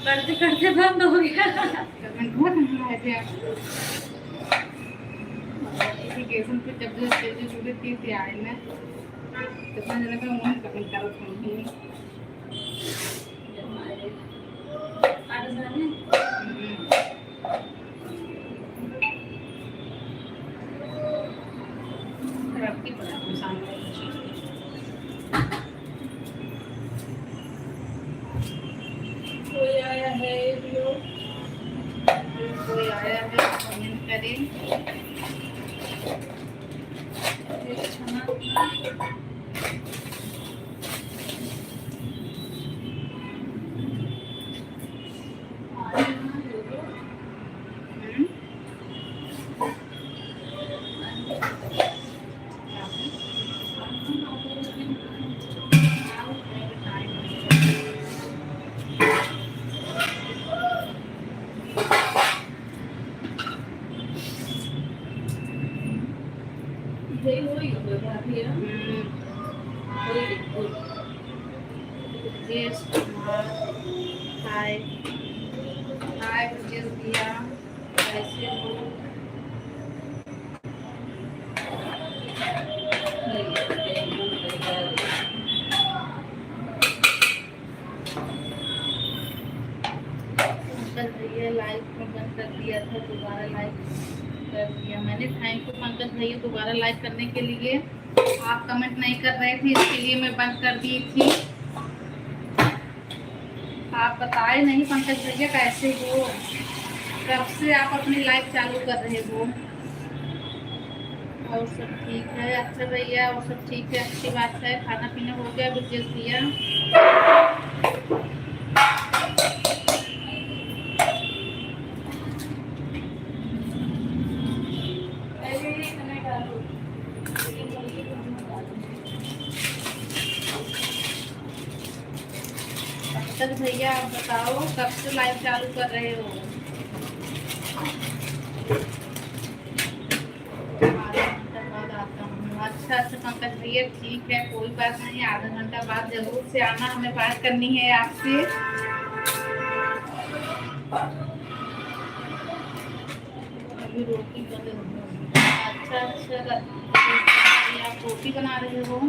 करते करते बंद हो गया। कमेंट बहुत आए थे एजुकेशन पे जब जो थी आए ना कितना जना का मन कमेंट करो थी रखी पड़ा सामने कोई आया है कमेंट करें। हाय हाय भैया कैसे हो? भैया लाइक में बंद कर दिया था, दोबारा लाइक कर दिया मैंने। थैंक यू पंकज भैया दोबारा लाइक करने के लिए। आप कमेंट नहीं कर रहे थे इसके लिए मैं बंद कर दी थी। आप बताए नहीं पंकज भैया कैसे हो, कब से आप अपनी लाइफ चालू कर रहे हो? और सब ठीक है? अच्छा भैया और सब ठीक है, अच्छी बात है। खाना पीना हो गया ब्रजेश भैया? पंकज भैया आप बताओ कब से लाइव चालू कर रहे हो? आधा घंटा बाद आता हूँ। अच्छा पंकज भैया ठीक है, कोई बात नहीं, आधा घंटा बाद जरूर से आना, हमें बात करनी है आपसे। अभी रोटी बन रही है। अच्छा आप रोटी बना रहे हो?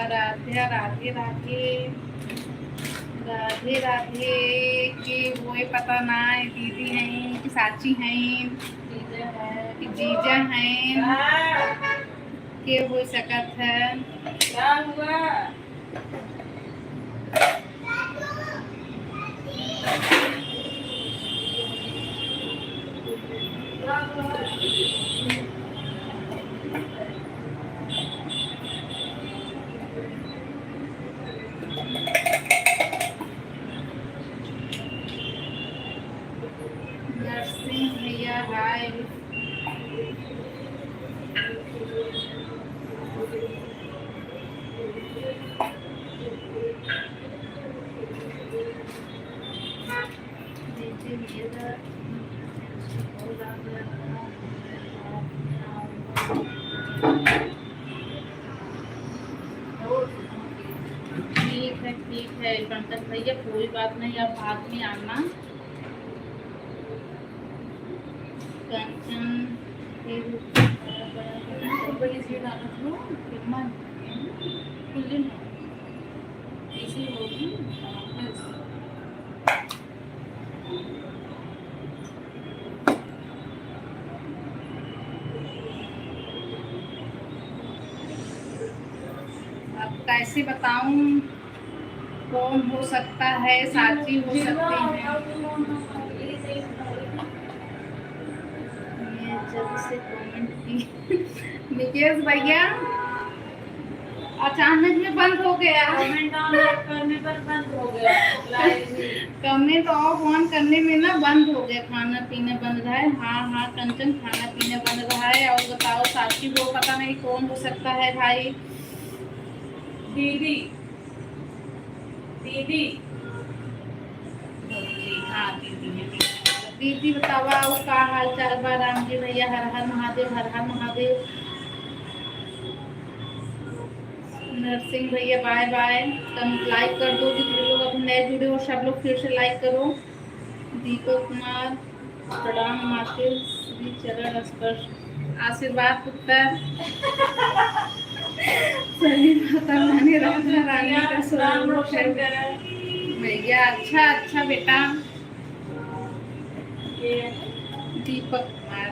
राधे राधे राधे राधे राधे के वो पता ना है, दीदी हैं कि साची हैं कि जीजा हैं के हो सकत है? क्या हुआ? नरसिंह भैया हाय। ठीक है पंकज भैया कोई बात नहीं, आप बाद में आना। कंचन होगी अब कैसे बताऊं कौन हो सकता है? साची हो सकती है। जब से कमेंट की निकेश भैया अचानक में बंद हो गया। कमेंट ऑन करने पर बंद हो गया live he. Comment of on करने में ना बंद हो गया। खाना पीना बन रहा है। हाँ हाँ कंचन, खाना पीना बन रहा है। और बताओ साक्षी को पता नहीं कौन हो सकता है भाई। दीदी दीदी हाँ दीदी है। दीदी बताओ का हाल चाल बा। राम जी भैया हर हर महादेव, हर हर महादेव। नरसिंह भैया बाय बाय। तुम लाइक कर दो, जितने लोग अभी नए जुड़े हो सब लोग फिर से लाइक करो। दीपक कुमार प्रणाम माते श्री चरण स्पर्श आशीर्वाद पुत्र सही माता रानी राधा रानी का नाम स्वरूप रोशन है करें। भैया। अच्छा अच्छा बेटा। ये दीपक कुमार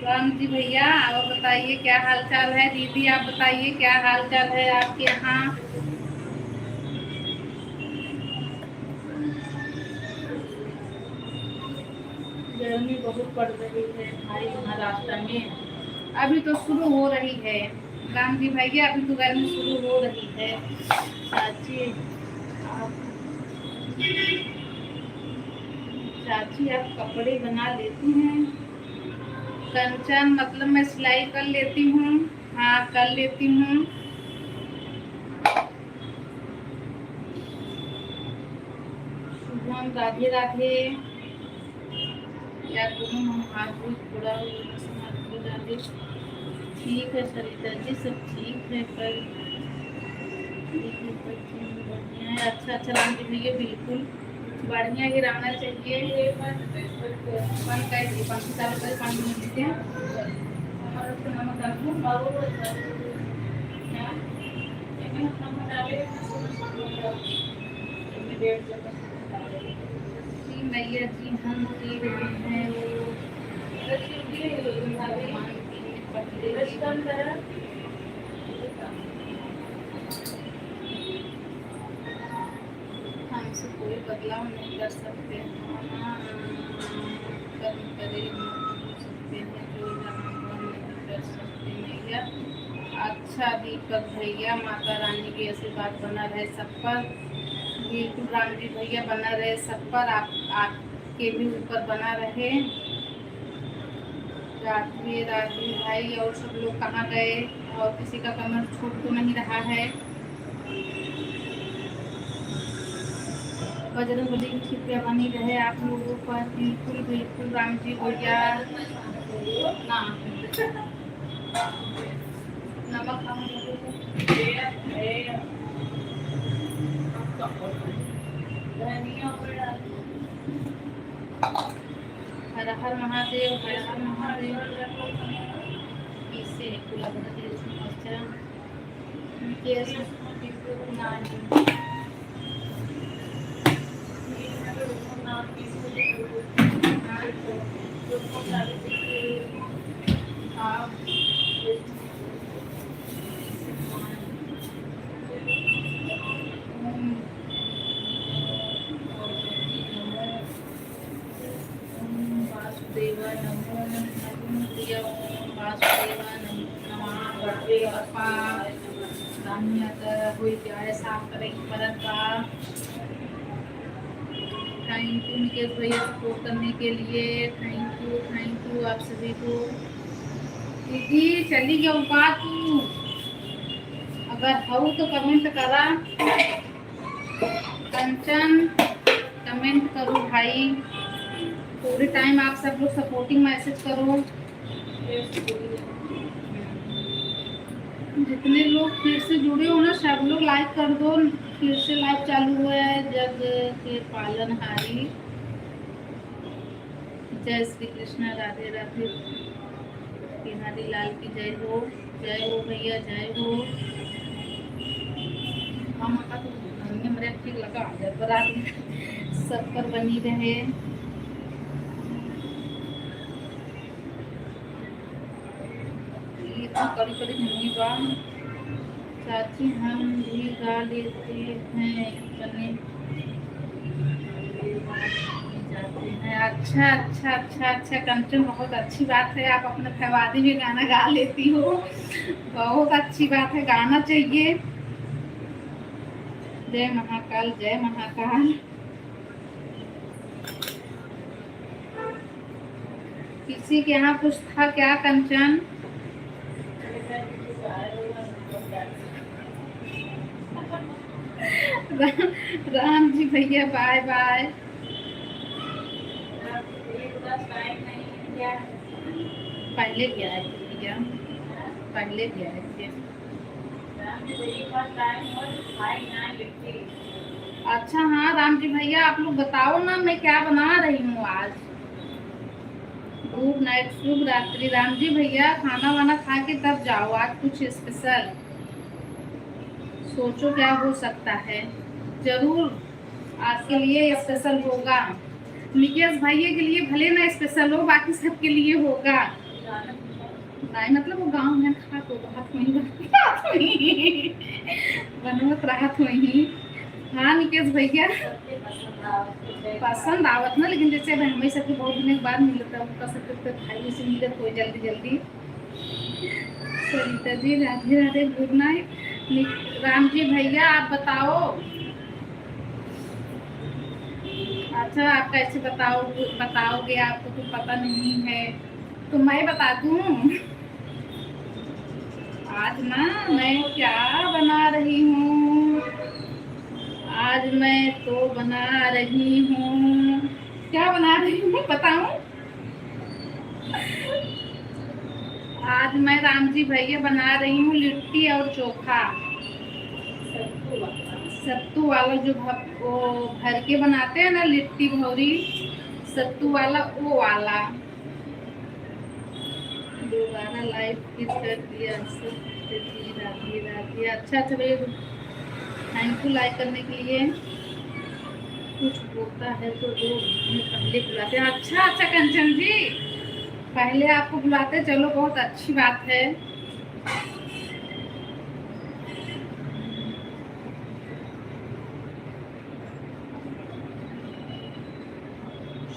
राम जी भैया और बताइए क्या हाल चाल है। दीदी आप बताइए क्या हाल चाल है आपके यहाँ। गर्मी बहुत पड़ रही है भाई महाराष्ट्र में। अभी तो शुरू हो रही है राम जी भैया, अभी तो गर्मी शुरू हो रही है। चाची आप कपड़े बना लेती हैं। कंचन मतलब मैं सिलाई कर लेती हूँ। हाँ कर लेती हूँ। शुभम राधे राधे। या गुरु हम हाथ थोड़ा राधे। ठीक है सरिता जी सब ठीक है। पर बढ़िया है। अच्छा अच्छा राम जी भैया बिल्कुल बढ़िया ही रहना चाहिए। बंद कर दिए, पंखा चालू कर 5 मिनट देते हैं। और उसको नमक डाल दूँ और क्या नमक डाले जी भैया जी हम जी रहे हैं वो हमसे कोई बदलाव नहीं कर सकते। कर्म करे सकते हैं जो नहीं कर सकते भैया। अच्छा दीपक भैया माता रानी की आशीर्वाद बना रहे सब पर। बिल्कुल राम जी भैया बना रहे सब पर। आपके भी ऊपर बना रहे। राधे राधे भाई। और सब लोग कहाँ गए और किसी का कमेंट छूट तो नहीं रहा है। बजरंग बली की कृपया बनी रहे आप लोगों पर। बिल्कुल बिल्कुल राम जी भैया। ना नमक हर हर महादेव, हर हर महादेव। इससे अच्छा वासुदेवा नमो नमो वासुदेवा नमो नमः। हुई जाए साफ करेंगे परत का। थैंक यू निकेश भैया सपोर्ट करने के लिए। थैंक यू आप सभी को। दीदी चली गया बात तू अगर हो तो कमेंट करा। कंचन कमेंट करो भाई। पूरे टाइम आप सब लोग सपोर्टिंग मैसेज करो। जितने लोग फिर से जुड़े हो ना सब लोग लाइक कर दो। फिर से लाइव चालू हुआ है जग के पालनहारी। जय श्री कृष्ण राधे राधे। बिहारी लाल की जय हो भैया जय हो। हम मेरे ठीक लगा बराबर सब पर बनी रहे। कड़ी कड़ी नहीं बा चाची हम भी गा लेते हैं। जाते हैं। अच्छा अच्छा अच्छा अच्छा कंचन, बहुत अच्छी बात है, आप अपने फैवादी में गाना गा लेती हो, बहुत अच्छी बात है, गाना चाहिए। जय महाकाल जय महाकाल। किसी के यहाँ कुछ था क्या कंचन? राम जी भैया बाय बाय। पहले भी आए थे भैया, पहले भी आए थे। अच्छा हाँ राम जी भैया, आप लोग बताओ ना मैं क्या बना रही हूँ आज। गुड नाइट, शुभ रात्रि। राम जी भैया खाना वाना खा के तब जाओ, आज कुछ स्पेशल सोचो क्या हो सकता है। जरूर आपके लिए स्पेशल होगा। निकेश भैया के लिए भले ना स्पेशल हो, बाकी सबके लिए होगा। नहीं मतलब वो गांव में खा तो राहत वही बनवत राहत वही। हाँ निकेश भैया पसंद आवत ना, लेकिन जैसे हमें सबके बहुत दिन के बाद मिलता है, उनका सबके भाई से मिलत हो जल्दी जल्दी। Sarita ji Radhe Radhe, good night. राम जी भैया आप बताओ। अच्छा आप कैसे बताओगे, आपको तो पता नहीं है तो मैं बता दूं। आज ना मैं क्या बना रही हूँ, आज मैं तो बना रही हूँ, क्या बना रही हूँ बताऊं? आज मैं राम जी भैया बना रही हूँ लिट्टी और चोखा। सत्तू वाला जो वो भर के बनाते हैं ना लिट्टी भौरी, सत्तू वाला वो वाला। दोबारा लाइव फिर कर दिया, राधे राधे। अच्छा अच्छा भैया थैंक यू लाइक करने के लिए। कुछ होता है तो दो पहले बुलाते हैं। अच्छा अच्छा कंचन जी पहले आपको बुलाते, चलो बहुत अच्छी बात है।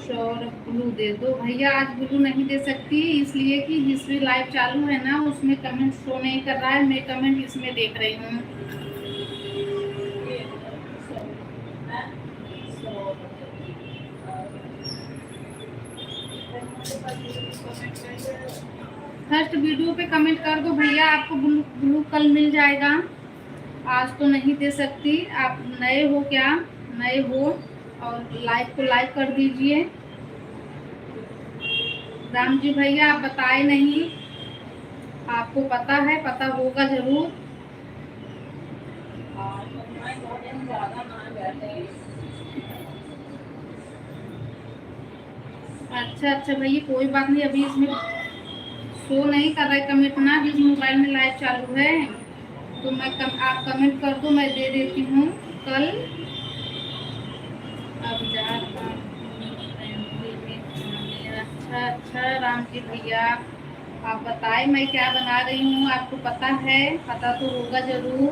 सौरभ ब्लू दे दो भैया, आज ब्लू नहीं दे सकती इसलिए कि हिस्ट्री लाइव चालू है ना, उसमें कमेंट शो नहीं कर रहा है, मैं कमेंट इसमें देख रही हूँ। फर्स्ट वीडियो पे कमेंट कर दो भैया, आपको ब्लू कल मिल जाएगा। आज तो नहीं दे सकती, आप नए हो क्या? नए हो और लाइक को लाइक कर दीजिए। राम जी भैया आप बताए नहीं, आपको पता है, पता होगा जरूर। अच्छा अच्छा भैया कोई बात नहीं, अभी इसमें शो नहीं कर रहा है कमेंट ना, जिस मोबाइल में लाइव चालू है तो आप कमेंट कर दो, मैं दे देती हूँ कल। अब जा रहा अच्छा अच्छा राम जी भैया आप बताए मैं क्या बना रही हूँ, आपको पता है, पता तो होगा जरूर।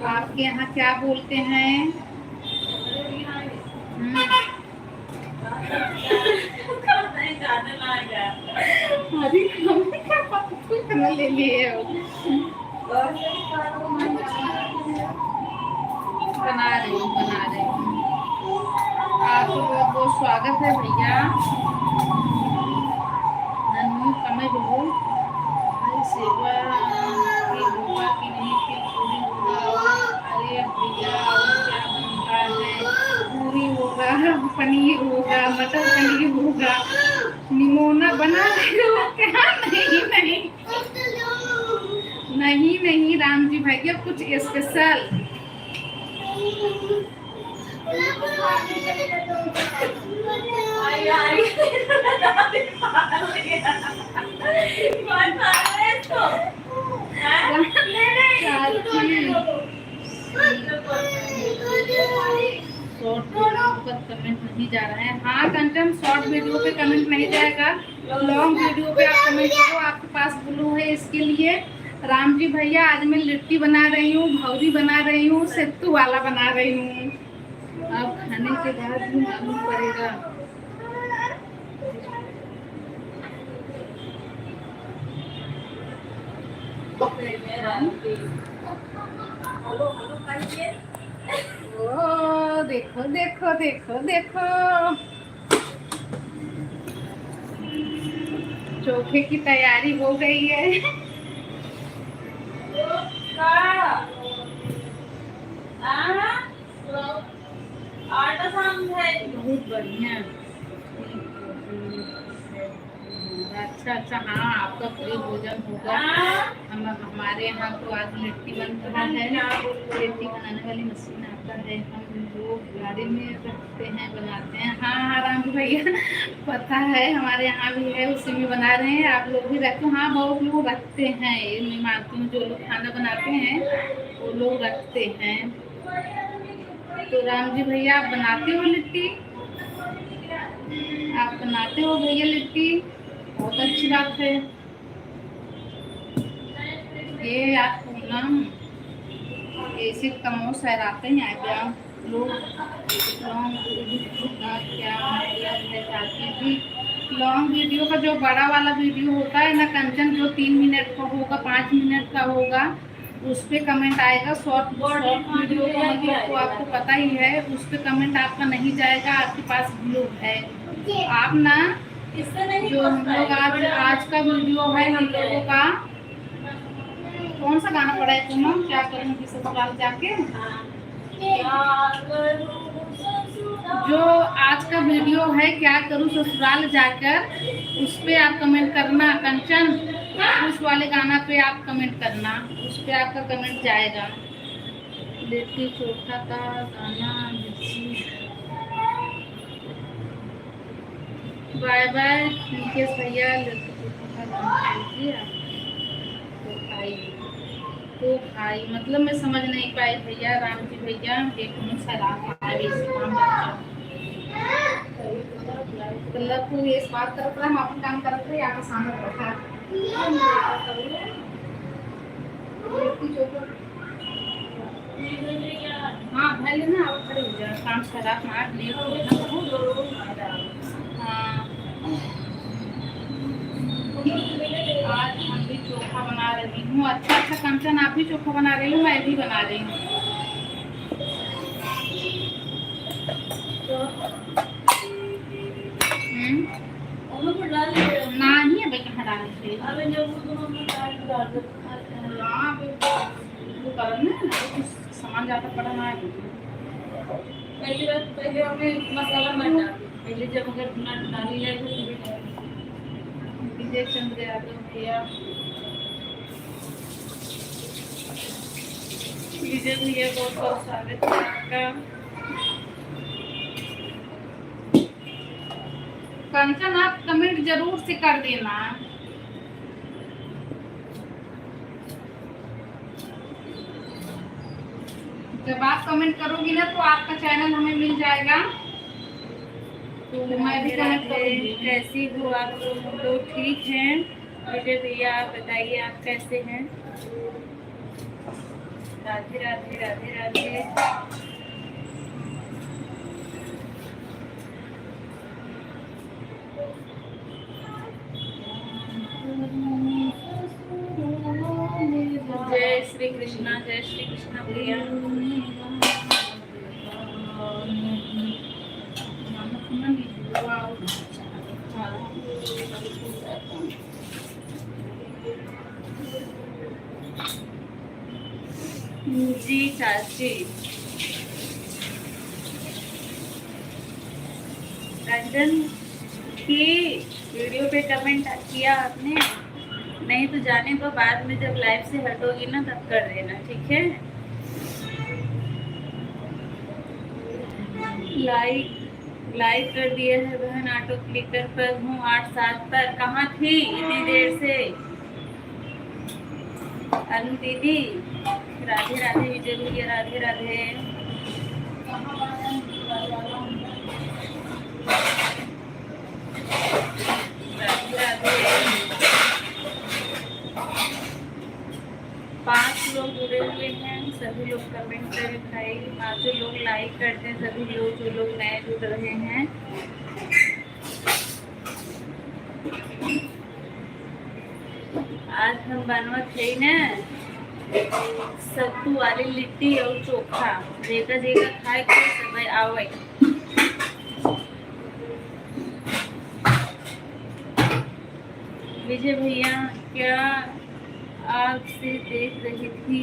आपके यहाँ क्या बोलते हैं? अभी ले लिए बना रही हूँ आपको बहुत बहुत स्वागत है भैया। नन्नू कमें बोलो सेवा की होगा कि नहीं कि पूरी होगा। अरे भैया क्या बनता है, पूरी होगा, पनीर होगा, मटर पनीर होगा, निमोना बना रहे हो क्या? नहीं नहीं नहीं राम जी भैया कुछ स्पेशल। कमेंट नहीं जा रहा है। हाँ कंटेंट शॉर्ट वीडियो पे कमेंट नहीं जाएगा, लॉन्ग वीडियो पे आप कमेंट करो। आपके पास ब्लू है इसके लिए। राम जी भैया आज मैं लिट्टी बना रही हूँ, भौरी बना रही हूँ, सत्तू वाला बना रही हूँ। अब खाने के बाद भी मालूम पड़ेगा। ओ देखो देखो देखो देखो, चोखे की तैयारी हो गई है। बहुत बढ़िया। अच्छा अच्छा, हाँ आपका फ्री भोजन होगा। हमारे यहाँ तो आज लिट्टी बन रहा है। लिट्टी बनाने वाली मशीन आता है, हम लोग गाड़ी में रखते हैं, बनाते हैं। हाँ हाँ राम भैया पता है, हमारे यहाँ भी है, उसी में बना रहे हैं। आप लोग भी रखते हो? हाँ बहुत लोग रखते हैं, ये मैं मानती हूँ। जो लोग खाना बनाते हैं वो लोग रखते हैं। तो राम जी भैया आप बनाते हो लिट्टी? आप बनाते हो भैया लिट्टी? बहुत अच्छी बात है। ये आपको ना ऐसे कमो सहराते हैं क्या लोग? लॉन्ग वीडियो का क्या मतलब है? ताकि भी लॉन्ग वीडियो का जो बड़ा वाला वीडियो होता है ना कंचन, जो 3 मिनट का होगा, 5 मिनट का होगा, उस पर कमेंट आएगा। शॉर्ट वीडियो का मतलब तो आपको पता ही है, उस पर कमेंट आपका नहीं जाएगा, आपके पास व्यू है। आप ना जो हम लोग आज का वीडियो है हम लोगों का, कौन सा गाना पड़ा है तुम? क्या करूँगी ससुराल जाके? जो आज का वीडियो है क्या करूँ ससुराल जाकर, उस पे आप कमेंट करना कंचन। उस वाले गाना पे आप कमेंट करना, उस पे आपका कमेंट जाएगा। लिट्टी चोखा का गाना। बाय बाय निकेश भैया। लिट्टी चोखा का गाना तो भाई मतलब मैं समझ नहीं पाई भैया। राम जी भैया एक मतलब तू ये बात करत रहा, हम अपन काम करत रहे, यहाँ सामने बैठा। हाँ भाई लेना, आप खड़े हो जाए, काम खराब ना लेट हो ना। हाँ आज हम भी चोखा बना रही हूँ। अच्छा अच्छा कंचन, आप भी चोखा बना रही हूँ, मैं भी बना रही हूँ। नहीं है भाई, कहाँ डालने से? हाँ वो करना सामान ज़्यादा पड़ा ना है। पहले हमें मसाला मत डाल, पहले जब अगर डाली जाए तो विजय चंद्र यादव भैया, विजय भैया बहुत बहुत स्वागत है आपका। कंचन आप कमेंट जरूर से कर देना। जब आप कमेंट करोगी ना तो आपका चैनल हमें मिल जाएगा, तो मैं भी कमेंट करूंगी। कैसी हो आप लोग? हम लोग ठीक हैं। विजय भैया आप बताइए आप कैसे हैं? राधे राधे राधे राधे। जय श्री कृष्णा, जय श्री कृष्णा भैया। जी चाची। रंजन की वीडियो पे कमेंट किया आपने? नहीं तो जाने दो, बाद में जब लाइव से हटोगी ना तब कर देना, ठीक है? लाइक कर दिया है बहन। ऑटो क्लिकर पर हूँ 8-7 पर। कहाँ थी इतनी देर से? अनु दीदी राधे राधे। विजय भैया राधे राधे। राधे राधे। 5 लोग जुड़े हुए हैं, सभी लोग कमेंट करें भाई, 5 लोग लाइक करते हैं, सभी लोग जो लोग नए जुड़ रहे हैं। आज हम बनवत है ना सत्तू वाली लिट्टी और चोखा, जेका जेका खाए के सब आवे। विजय भैया क्या आपसे देख रही थी,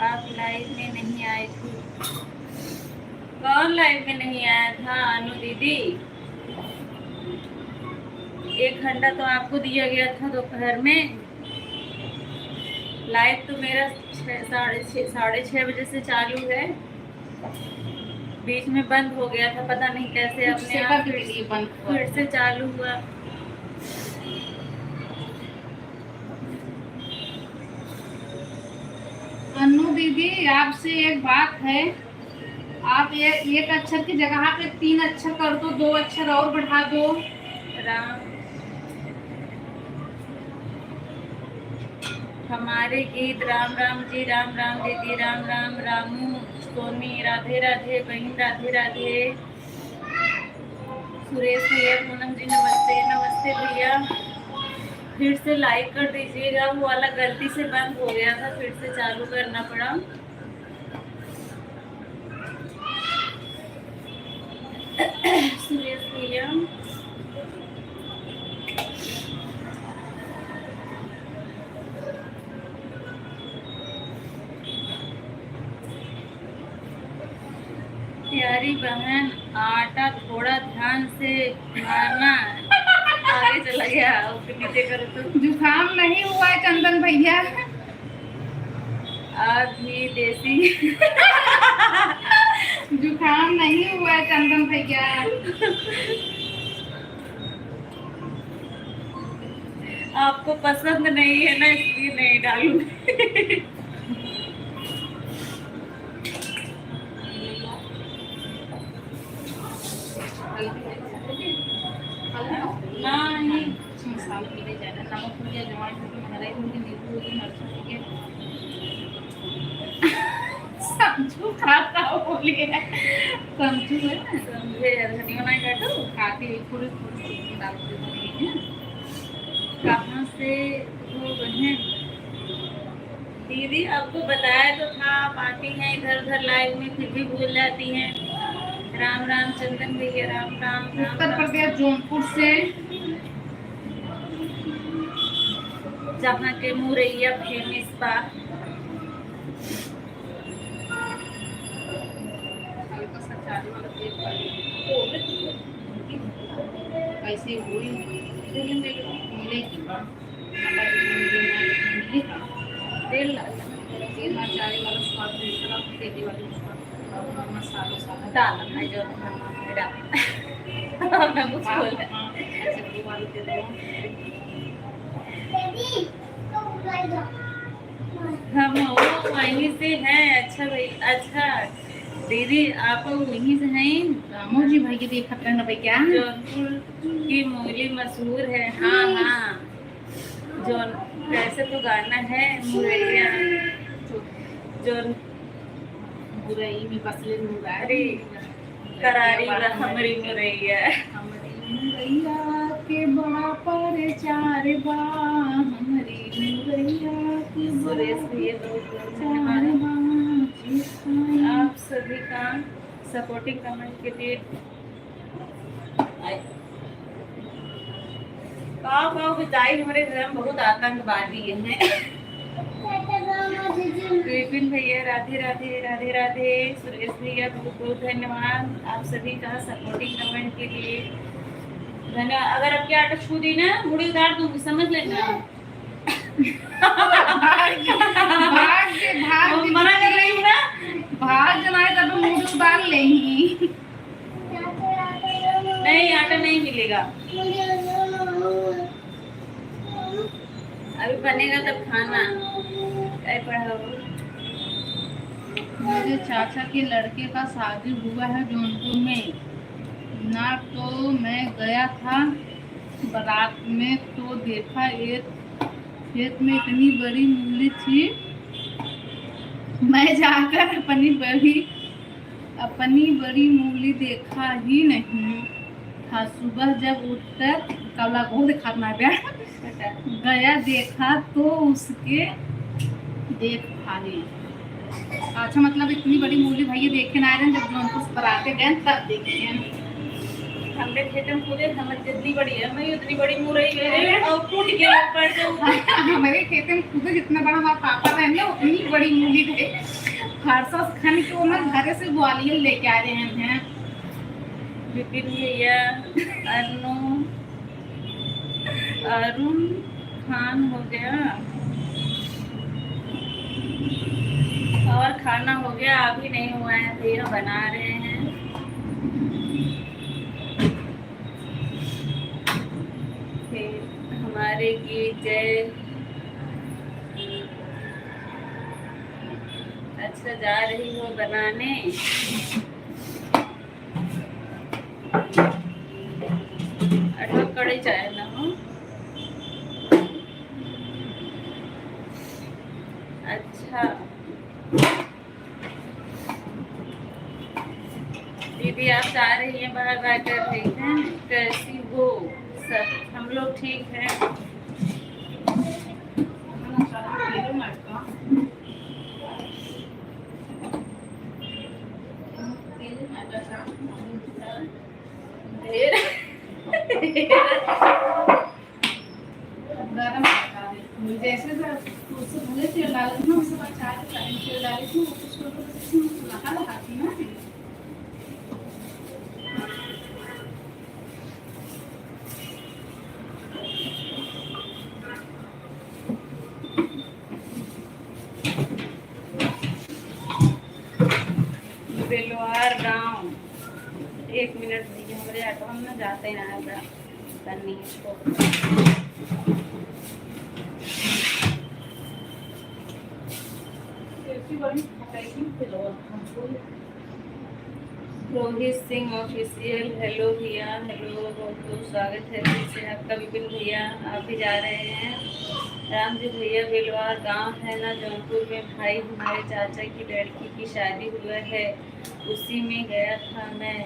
आप लाइव में नहीं आए थे? कौन लाइव में नहीं आया था? अनु दीदी, 1 घंटा तो आपको दिया गया था दोपहर में। लाइव तो मेरा 6:30 बजे से चालू है, बीच में बंद हो गया था, पता नहीं कैसे अपने आप फिर से चालू हुआ। अनु दीदी, आपसे एक बात है, आप एक अक्षर की जगह पे 3 अक्षर कर दो, 2 अक्षर और बढ़ा दो। राम, हमारे गीत राम राम जी, राम राम दीदी, राम राम रामू, सोनी, राधे राधे बहन, राधे राधे। सुरेश भैया, पूनम जी नमस्ते। नमस्ते भैया, फिर से लाइक कर दीजिएगा, वो वाला गलती से बंद हो गया था, फिर से चालू करना पड़ा। सुरेश भैया, प्यारी बहन, आटा थोड़ा ध्यान से मारना। आगे चला गया, उसके नीचे करो तो। जुकाम नहीं हुआ है चंदन भैया? आप भी देसी। जुकाम नहीं हुआ है चंदन भैया। आपको पसंद नहीं है ना, इसलिए नहीं डालूंगी। नहीं, मसाला पीने जाना, नमक हो गया, जमाइन हो गई, हल्दी हो गई, नींबू हो गई, मिर्च हो गया। समझू खाता हो बोलिए, समझू है ना, समझे? धनिया नहीं काटो, खाती हुई थोड़ी थोड़ी डाल देती है। कहाँ से हो बहन? दीदी आपको बताया तो था, आप आती हैं इधर उधर लाइव में, फिर भी भूल जाती हैं। राम राम चंदन भैया, राम राम। उत्तर प्रदेश जौनपुर से, जहाँ के मुरैया फेमस बा। हल्का सा चाय वाला तेल ऐसे हुई मिलेगी तेल तेल ना चाय वाला स्वाद दूसरा, तेली वाली स्वाद, मसाला सारा डालना है जो डाल। मैं कुछ बोल रहा। सब्जी वाली दे दो। हम वो वहीं से हैं। अच्छा भाई, अच्छा दीदी आप वहीं से हैं? रामू जी भाई के देखा करना भाई क्या जौनपुर की मूली मशहूर है। हाँ हाँ, जौन कैसे तो गाना है मुरैया, जौन बुराई में बसले अरे करारी हमारी मुरैया। हमारी मुरैया के बड़ा परचार बा, हमारी मुरैया के सुरेश भैया परचार बा। आप सभी का सपोर्टिंग कमेंट के लिए पाव बताई। हमारे घर में बहुत आतंकवादी हैं। विपिन भैया राधे राधे, राधे राधे। सुरेश भैया बहुत बहुत धन्यवाद आप सभी का सपोर्टिंग कमेंट के लिए, धन्यवाद। अगर आपके आटा छू दी ना, मुड़ी उतार दूंगी, समझ लेना। मना कर रही हूँ ना, भाग जमाए तब मुड़ी उतार लेंगी। नहीं आटा नहीं मिलेगा, अभी बनेगा तब खाना। मेरे चाचा के लड़के का शादी हुआ है जौनपुर में ना, तो मैं गया था बारात में, तो देखा एक खेत में इतनी बड़ी मूली थी मैं जाकर अपनी बड़ी मूली देखा ही नहीं था। सुबह जब उठकर कवला को दिखाना गया देखा तो उसके देख भागे। अच्छा, मतलब इतनी बड़ी मूली भैया देखे ना रहे, जब जौनपुर पर आके गए तब देखे हैं। हमरे खेतन खुदे समझ जितनी बड़ी है, मैं उतनी बड़ी मुरई मेरे और फूट के ऊपर से हमारे खेत में खुद जितना बड़ा हमारा पापा रहने उतनी बड़ी मूली थे। हरसा खन के वो मैं घर से ग्वालियर लेके आ रहे हैं। विपिन भैया, अरुण खान हो गया और खाना हो गया, अभी नहीं हुआ है भैया, बना रहे हैं। फिर हमारे गीत जय अच्छा जा रही हो बनाने। अटक कड़ी चाहे ना हो। अच्छा दीदी आप जा रही हैं, बाय बाय कर रही हैं, कैसी हो? सब हम लोग ठीक हैं। जैसे भले तेल डाले थे ना, उसके बाद चाय तेल डाले थे, उसको लगाती ना। बेलवार गांव 1 मिनट दीजिए, हमारे ऑटो हम ना जाते ही ना करनी है। रोहित सिंह ऑफिशियल, हेलो भैया, हेलो, बहुत बहुत स्वागत है फिर से आपका। विपिन भैया आप भी जा रहे हैं। राम जी भैया, बेलवार गांव है ना जौनपुर में, भाई हमारे चाचा की लड़की की शादी हुआ है, उसी में गया था मैं।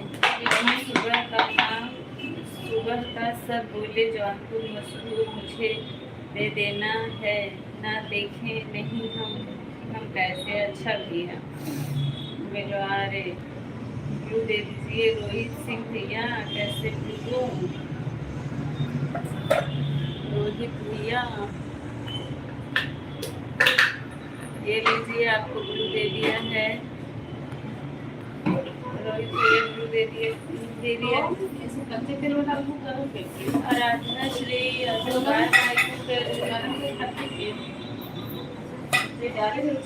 सुबह का सब बोले जौनपुर मशहूर, मुझे दे देना है, ना देखें नहीं हम कैसे। अच्छा भैया बेलवारे ब्लू दे दीजिए। रोहित सिंह भैया कैसे ब्लू? रोहित भैया ये लीजिए, आपको ब्लू दे दिया है। रोहित भैया ब्लू दे दिया। और आराधना श्री अजोगार भाई को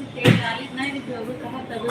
तेल डाली नहीं तो कहा तब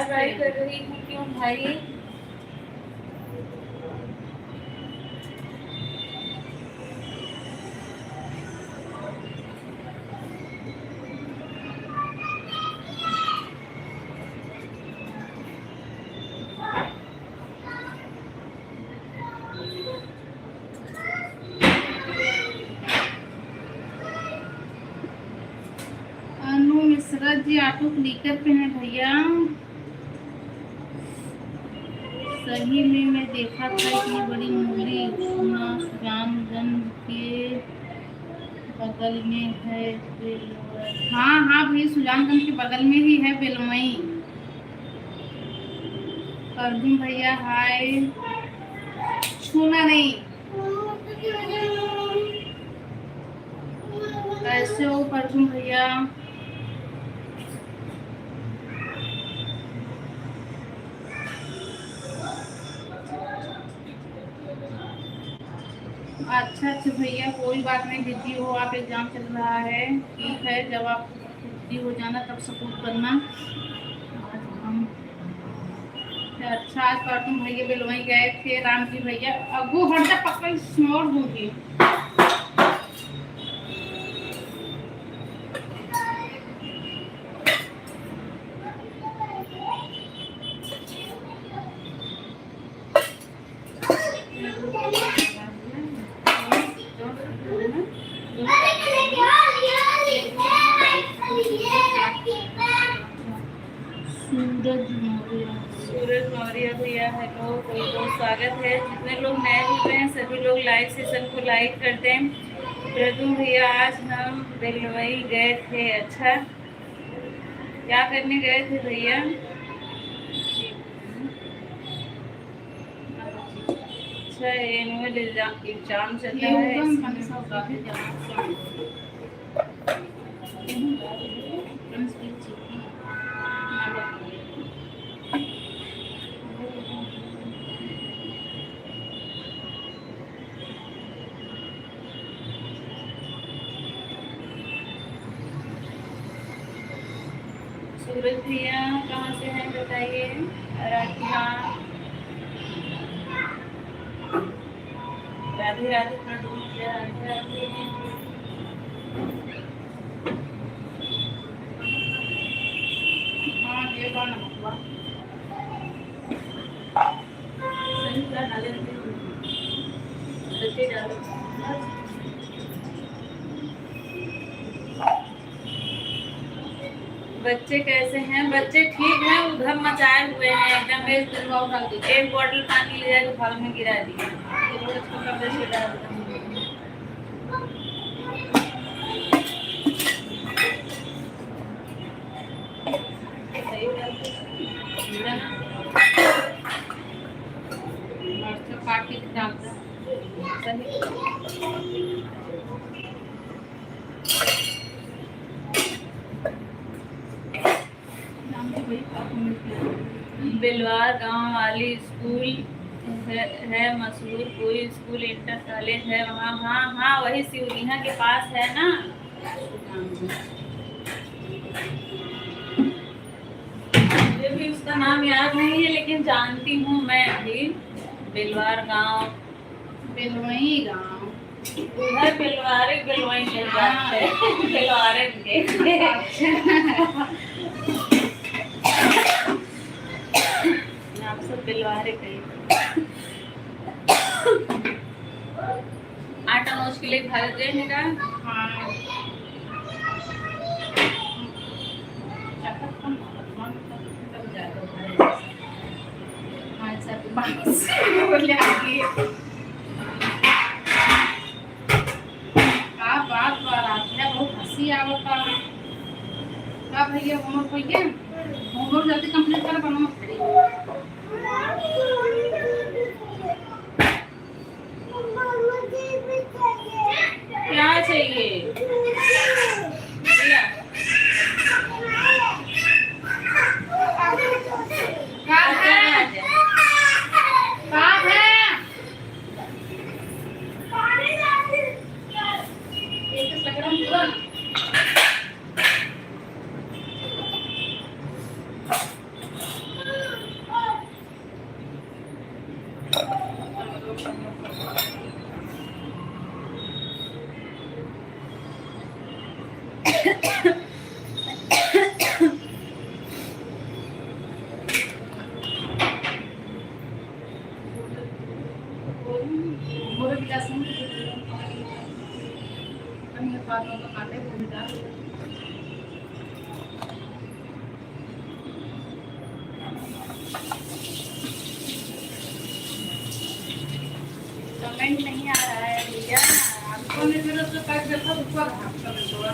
बाय कर रही हूँ, क्यों भाई? अनु मिश्रा जी ऑटो क्लिकर पे हैं भैया। सही में मैं देखा था इतनी बड़ी मूली सुजानगंज के बगल में है। हाँ हाँ भैया, सुजानगंज के बगल में ही है बेलमई। अर्जुन भैया हाय, छूना नहीं। कैसे हो अर्जुन भैया? अच्छा अच्छा भैया, कोई बात नहीं, बिजी हो आप, एग्जाम चल रहा है, ठीक है, जब आप फ्री हो जाना तब सपोर्ट करना। आज हम अच्छा, आज कार्टून भैया बिलवाई गए थे, राम जी भैया, अब वो हटा पकड़ स्मोर दूंगी। सूरज मौर्य भैया हेलो, बहुत बहुत स्वागत है। जितने लोग नए जुड़ रहे हैं सभी लोग लाइव सेशन को लाइक करते हैं। प्रदुम भैया आज हम बेलवई गए थे। अच्छा, क्या करने गए थे भैया? अच्छा, एनुअल एग्जाम चल रहा है। सूरज भैया कहाँ से हैं बताइए। राधिका, राधे राधे प्रदुम भैया, राधे राधे। हाँ ये गाना हुआ सही का डाले थे डालो। बच्चे कैसे हैं? बच्चे ठीक हैं, उधर मचाए हुए हैं एकदम। एक बॉटल पानी ले जाके भाग में गिरा दिया। पार्टी डालता बिलवार गांव वाली स्कूल है मशहूर, कोई स्कूल इंटर कॉलेज है वहाँ? हाँ हाँ, वही सिवनिया के पास है ना। मुझे भी उसका नाम याद नहीं है लेकिन जानती हूँ मैं भी। बिलवार गांव, बेलवई गाँव, उधर बिलवारे बिलवाई के बात है। बिलवारे के आप सब बिलवारे कहीं। आटा नोच के लिए घर देने का। हाँ बात राधिया बहुत हंसी आवता का भैया। होमवर्क भैया, होमवर्क जल्दी कंप्लीट कर, बनवा खड़ी क्या चाहिए? लिया। कमेंट नहीं आ रहा है भैया, आपको ने मेरे से पैक देखा ऊपर थोड़ा।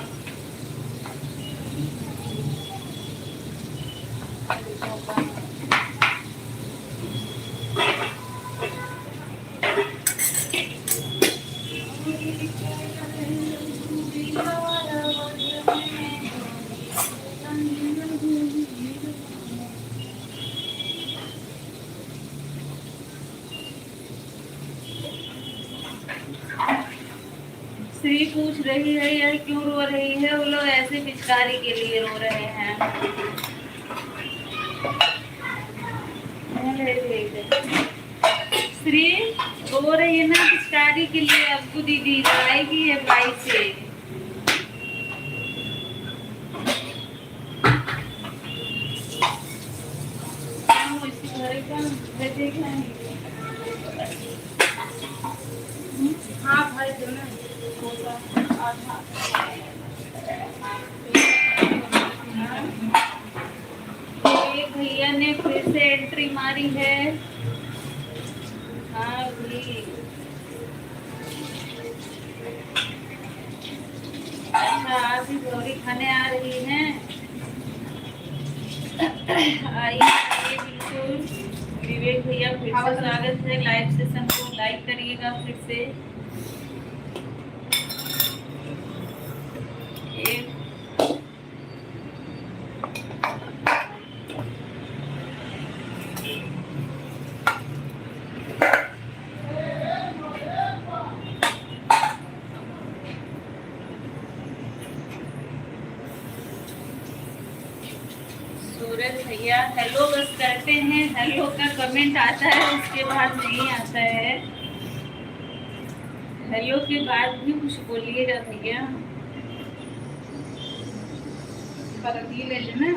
श्री पूछ रही है यह क्यों रो रही है। वो लोग ऐसे पिचकारी के लिए रो रहे हैं। श्री रो रही है ना पिचकारी के लिए। अब्बू दीदी आएगी है बाइक से। हाँ भाई जो ना एक भैया ने फिर से एंट्री मारी है। हाँ भी अच्छा आप भी गौरी खाने आ रही हैं। आइए आइए बिल्कुल। विवेक भैया फिर से स्वागत है। लाइव सेशन को लाइक करिएगा फिर से। सूरज भैया हेलो बस करते हैं। हेलो का कमेंट आता है उसके बाद नहीं आता है। हेलो के बाद भी कुछ बोलिएगा भैया। ये ले लेना।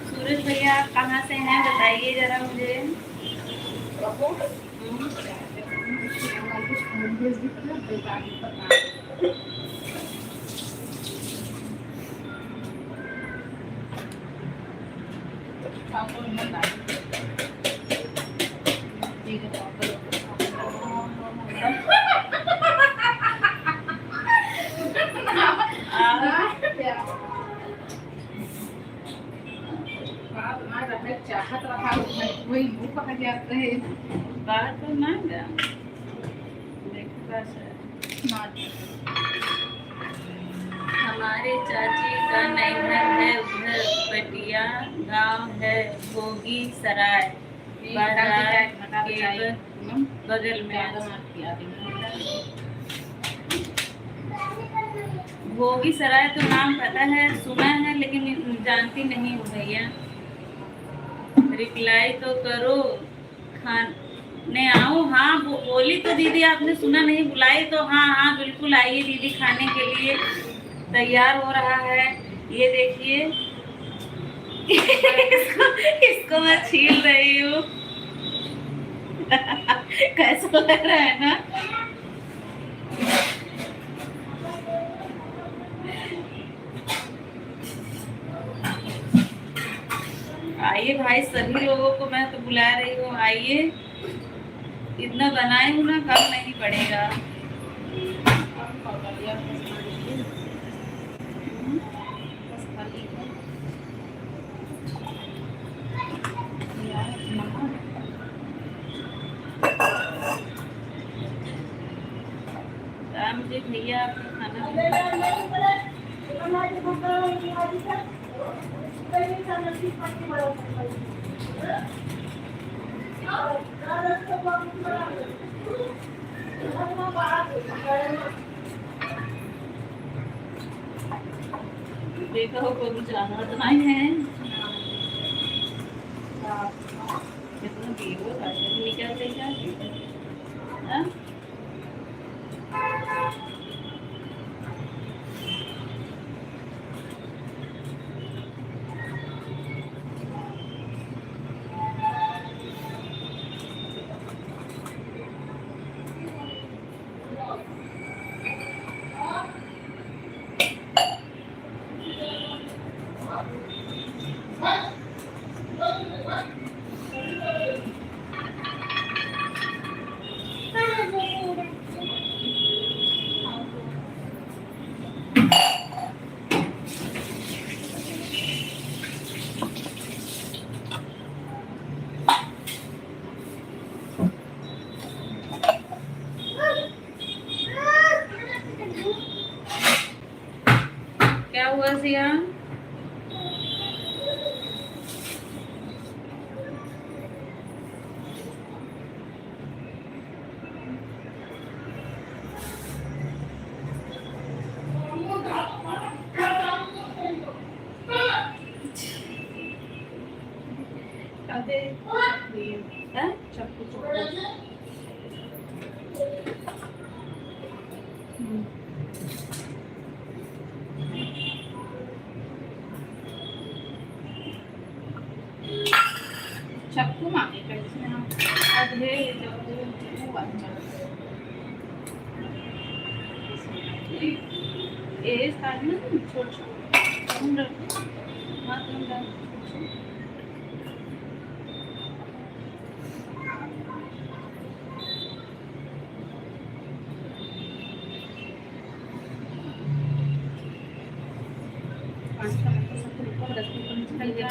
सूरज भैया आप कहाँ से हैं बताइए जरा मुझे। चाहत रहा वही मुँह पकड़ जाते हैं। बात तो ना हमारे चाची का नैहर है उधर पटिया गांव है भोगी सराय बाजार के बगल में। भोगी सराय तो नाम पता है सुना है लेकिन जानती नहीं हूँ भैया। रिप्लाई तो करो खाने आओ। हाँ बोली तो दीदी आपने सुना नहीं। बुलाई तो हाँ हाँ बिल्कुल आइए दीदी खाने के लिए तैयार हो रहा है। ये देखिए इसको मैं छील रही हूँ। कैसा लग रहा है ना। आइए भाई सभी लोगों को मैं तो बुला रही हूँ। आइए इतना बनाए हूँ ना कम नहीं पड़ेगा। राम जी भैया आपका खाना देखा हो कोई जाना तो नहीं है। कितना वीडियो निकल देगा। अबे हाँ? चप्पू चप्पू मांगे कैसे हम अधे चप्पू अच्छा ये काटना छोड़ तुम रखो हाथ में डाल पाँच का मतलब सबको ऊपर 10 ऊपर नीचे कर दिया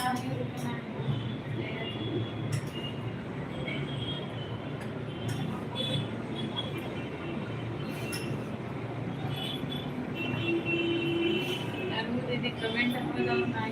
दीदी कमेंट हमें जाओ ना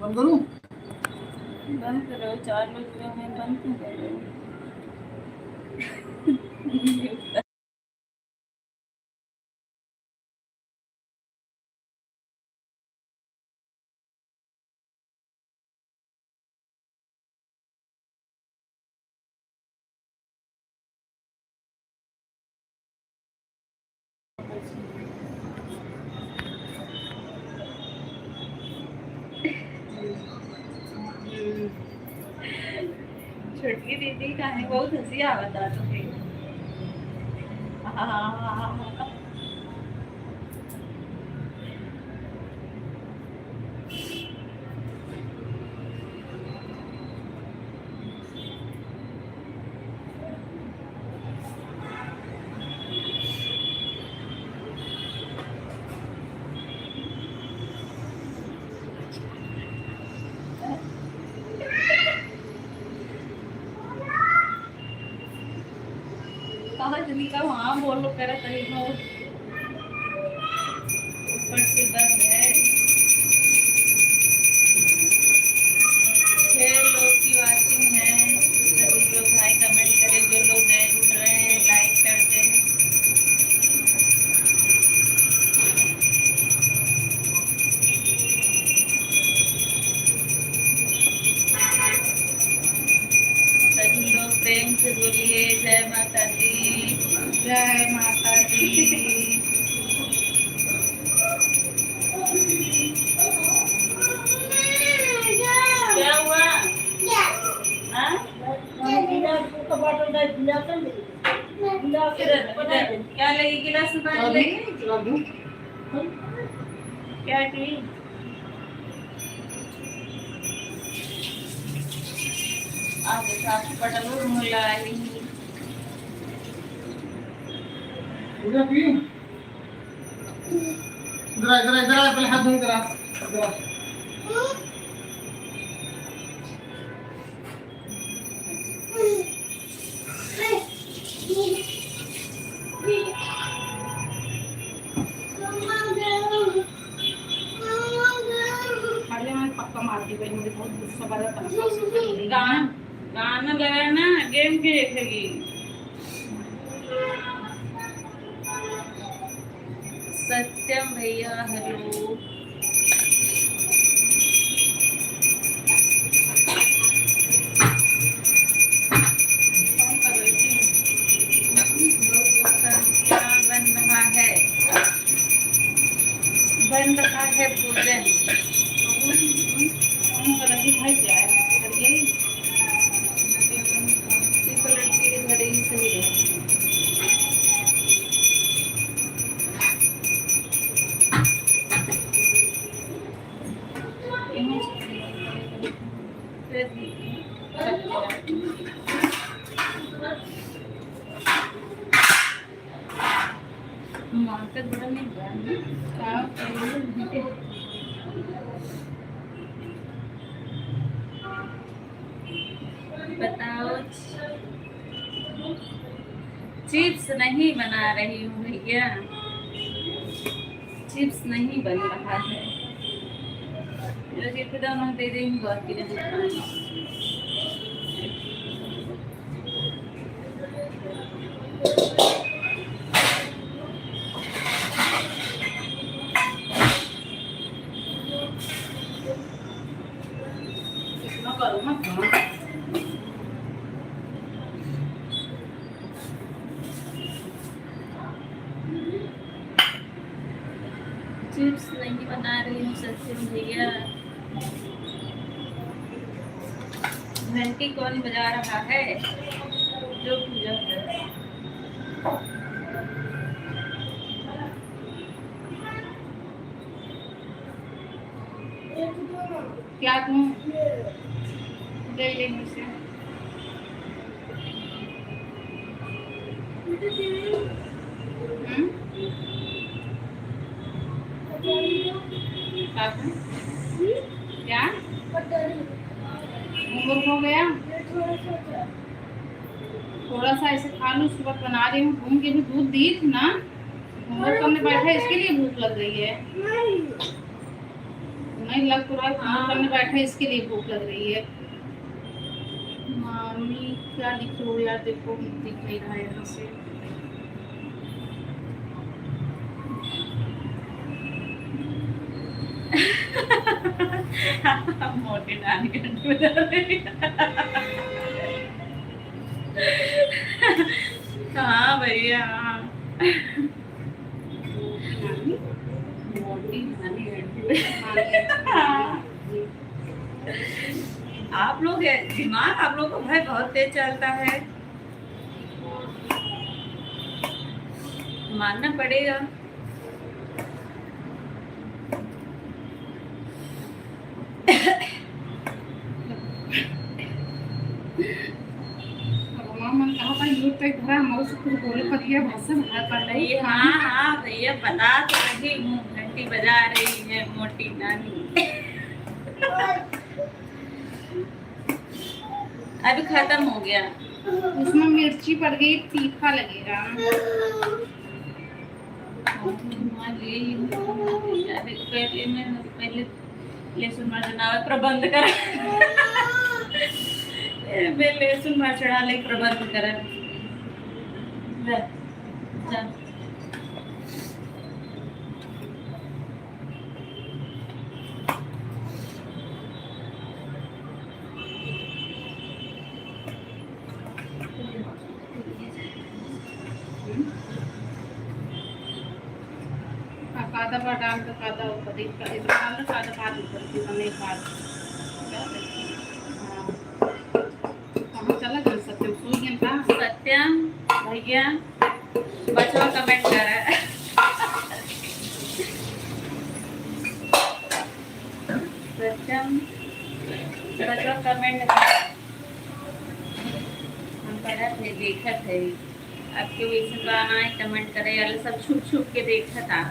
बंद करूं? बंद करो 4 बज रहे हैं बंद क्यों कर रहे हो छोटकी दीदी का है बहुत हंसी आवत आ तुम्हें कहाँ जनी का वहाँ बोलो करे तरी हो ऊपर से बंद है 6 लोग की वाचिंग है सभी लोग भाई कमेंट करें जो लोग नए जुड़ रहे हैं लाइक कर दें सभी लोग प्रेम से बोलिए जय माता दी जय माता दी क्या हुआ हाँ? क्या लगी गिलास में पानी लगी क्या की आप साफ पटल मुलाई उधर भी इधर इधर इधर पहले हाथ धो इधर इधर अरे मैं पक्का मारती भाई मुझे बहुत गुस्सा बड़ा था गाना गाना लगाना गेम की देखेगी सत्यम भैया हेलो। बन रहा है, बन रहा है भोजन। भाई जाए लड़की के घर ही सही है। मार्केट बड़ा नहीं बताओ। चिप्स नहीं बना रही हूँ भैया, चिप्स नहीं बन रहा है। दोनों दे देंगे बाकी नहीं। चिप्स नहीं बना रही हूँ सचिन भैया। घंटी कौन बजा रहा है? जो पूजा है। क्या दूँ? ले ले मुझसे। क्या होमवर्क हो गया? थोड़ा सा ऐसे खा लूँ, सुबह बना रही हूँ। घूम के भी दूध दी थी ना, होमवर्क करने बैठा इसके लिए भूख लग रही है। नहीं लग तो रहा है, होमवर्क करने बैठा इसके लिए भूख लग रही है। मामी क्या लिखी हो यार, देखो दिख नहीं रहा है यहाँ से। मोटी नानी घंटी बजा रही है। हाँ भैया, मोटी नानी घंटी। आप लोग दिमाग आप लोग को भाई बहुत तेज चलता है, मानना पड़ेगा। मन कहा था यूट्यूब पे धरा मौस कुछ बोले पतिया भाषा बाहर कर रही है। हाँ हाँ भैया बता तो रही हूँ, घंटी बजा रही है मोटी नानी। अभी खत्म हो गया। उसमें मिर्ची पड़ गई, तीखा लगेगा। पहले लहसुन मर्च प्रबंध कर। मैं लहसुन मर्च डाले प्रबंध कर। कादा पर डाल कर कादा ऊपर डाल कादा पात ऊपर की बने पात। चला कर सकते हो का सत्यम भैया बचवा कमेंट कर रहा है। सत्यम बचवा कमेंट कर, हम पढ़ा थे देखा थे आपके वैसे गाना है कमेंट करे वाले सब छुप छुप के देखा था।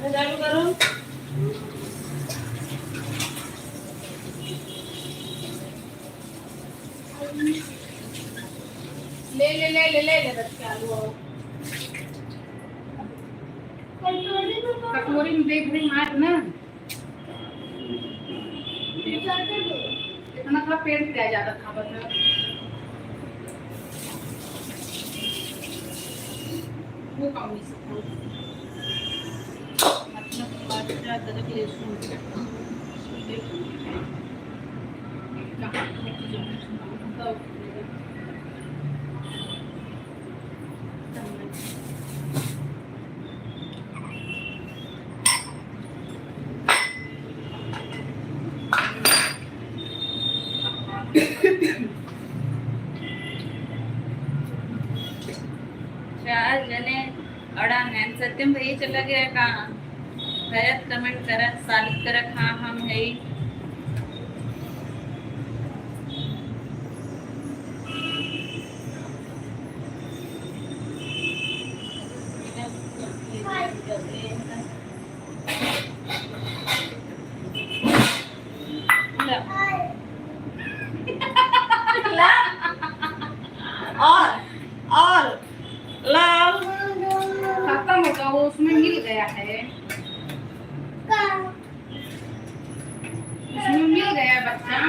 चालू करो। ले ले ले ले ले ले बच्चा आलू आओ। कटोरी में देख रही मार ना इतना खा पेट फिर ज्यादा खा बता वो कम नहीं सकता मतलब बात अदरक लहसुन चार जने अड़ा हैं सत्यम भाई चला गया कहाँ भरत कमेंट करा साबित करा हाँ हम है और लाल खत्म होगा वो उसमें मिल गया है उसमें मिल गया बच्चा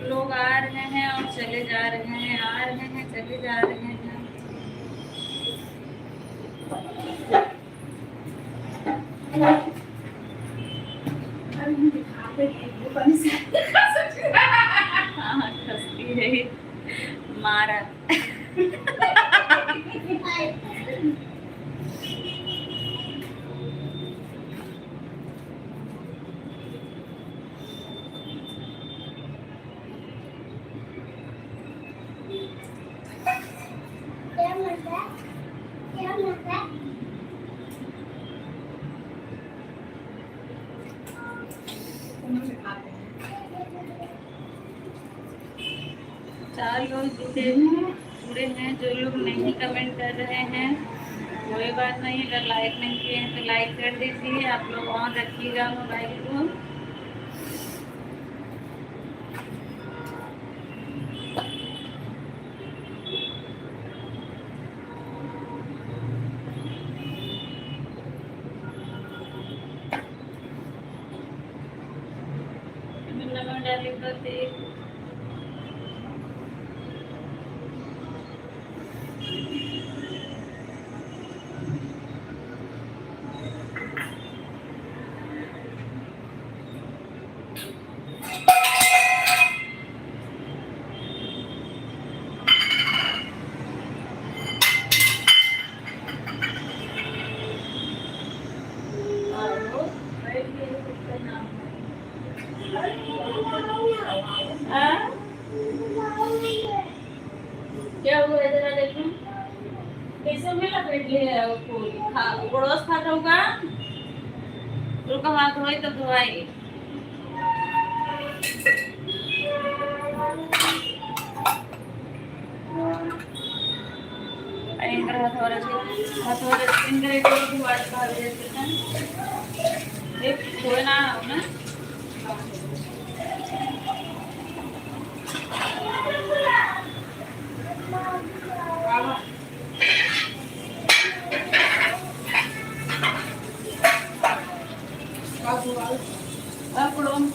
लोग आ रहे हैं और चले जा रहे हैं आ रहे हैं चले जा रहे हैं हाँ खस्ती है मारा चार लोग जुड़े हैं जो लोग नहीं कमेंट कर रहे हैं कोई बात नहीं अगर लाइक नहीं किए हैं तो लाइक कर दीजिए आप लोग ऑन रखिएगा मोबाइल को नमक डालेगा तेल क्या हुआ इधर देखो कैसे में लपेट लिया है फूल खा पड़ोस खाता होगा रुका हाथ धोए तो धोआई इंग्र हथौरे इंग्र एक धुआड़ का देते हैं एक कोई ना हो ना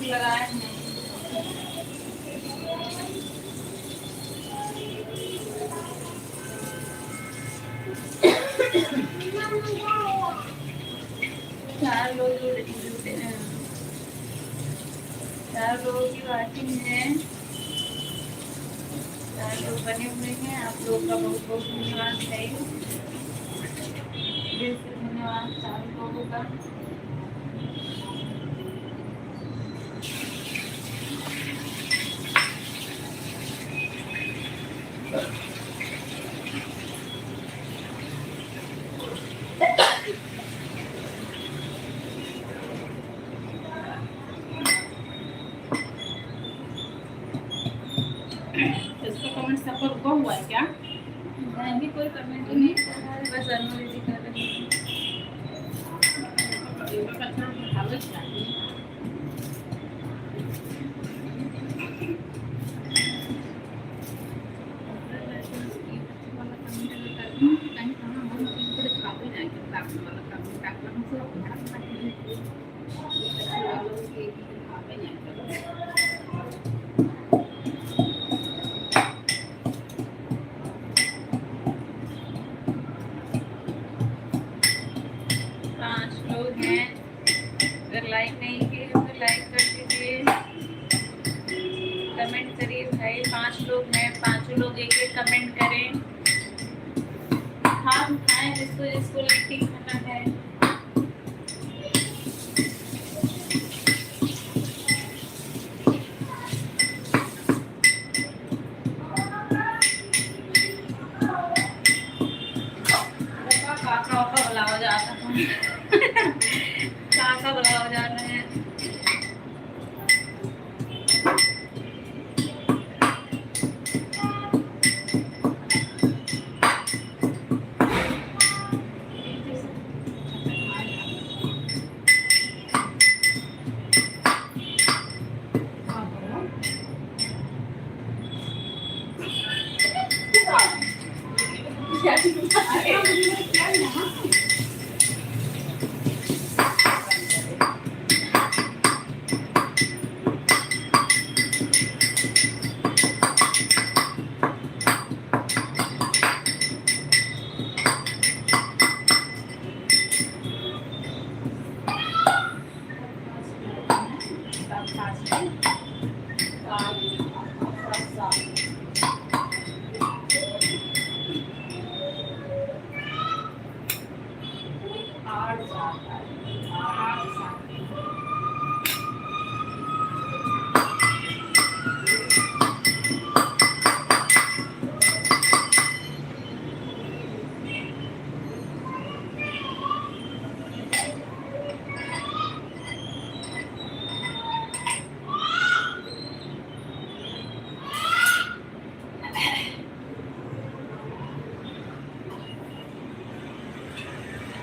लगाए हैं चार लोग चार लोगों की वाचिंग है, चार लोग बने हुए हैं। आप लोग का बहुत बहुत धन्यवाद है, दिल से धन्यवाद चार लोगों का। इसका कमेंट सब पर रुका हुआ है क्या? नहीं, कोई कमेंट नहीं कर रहा है, बस अनुमति कर रही है। इनका अच्छा हालत चाहिए। पांच लोग हैं, अगर लाइक नहीं किए तो लाइक कर दीजिए, कमेंट करिए भाई। पांच लोग हैं, पांचों लोग एक एक कमेंट करें, हाथ उठाएं जिसको जिसको लिट्टी खाना है। काका बुला हो जाता है, काका बुला हो जाता है।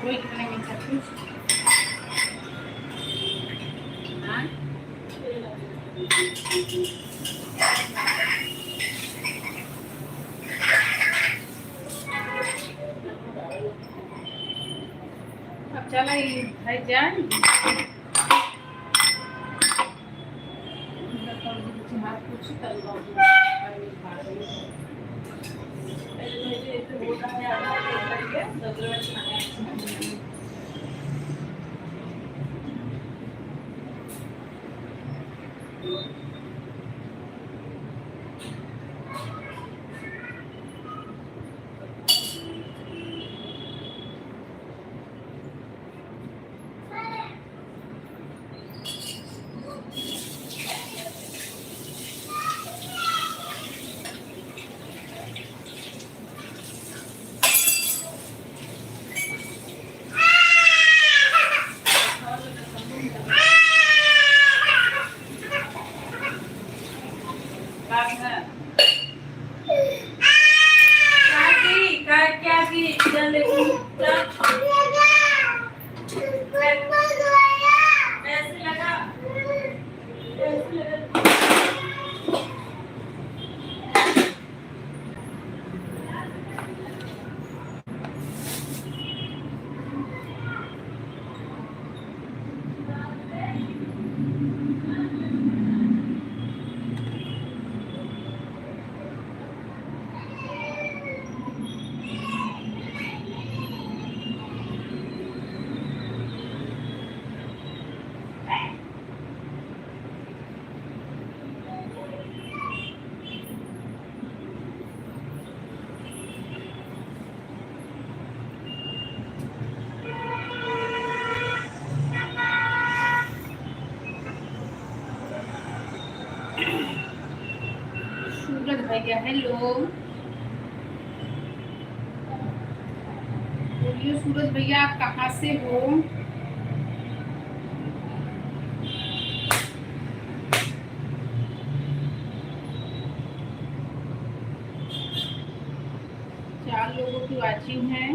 कोई कितने में सब कुछ हाँ अब चला ये भाई जाए कुछ सूरज भैया हेलो, बोलिए सूरज भैया आप कहाँ से हो? चार लोगों की वाचिंग है।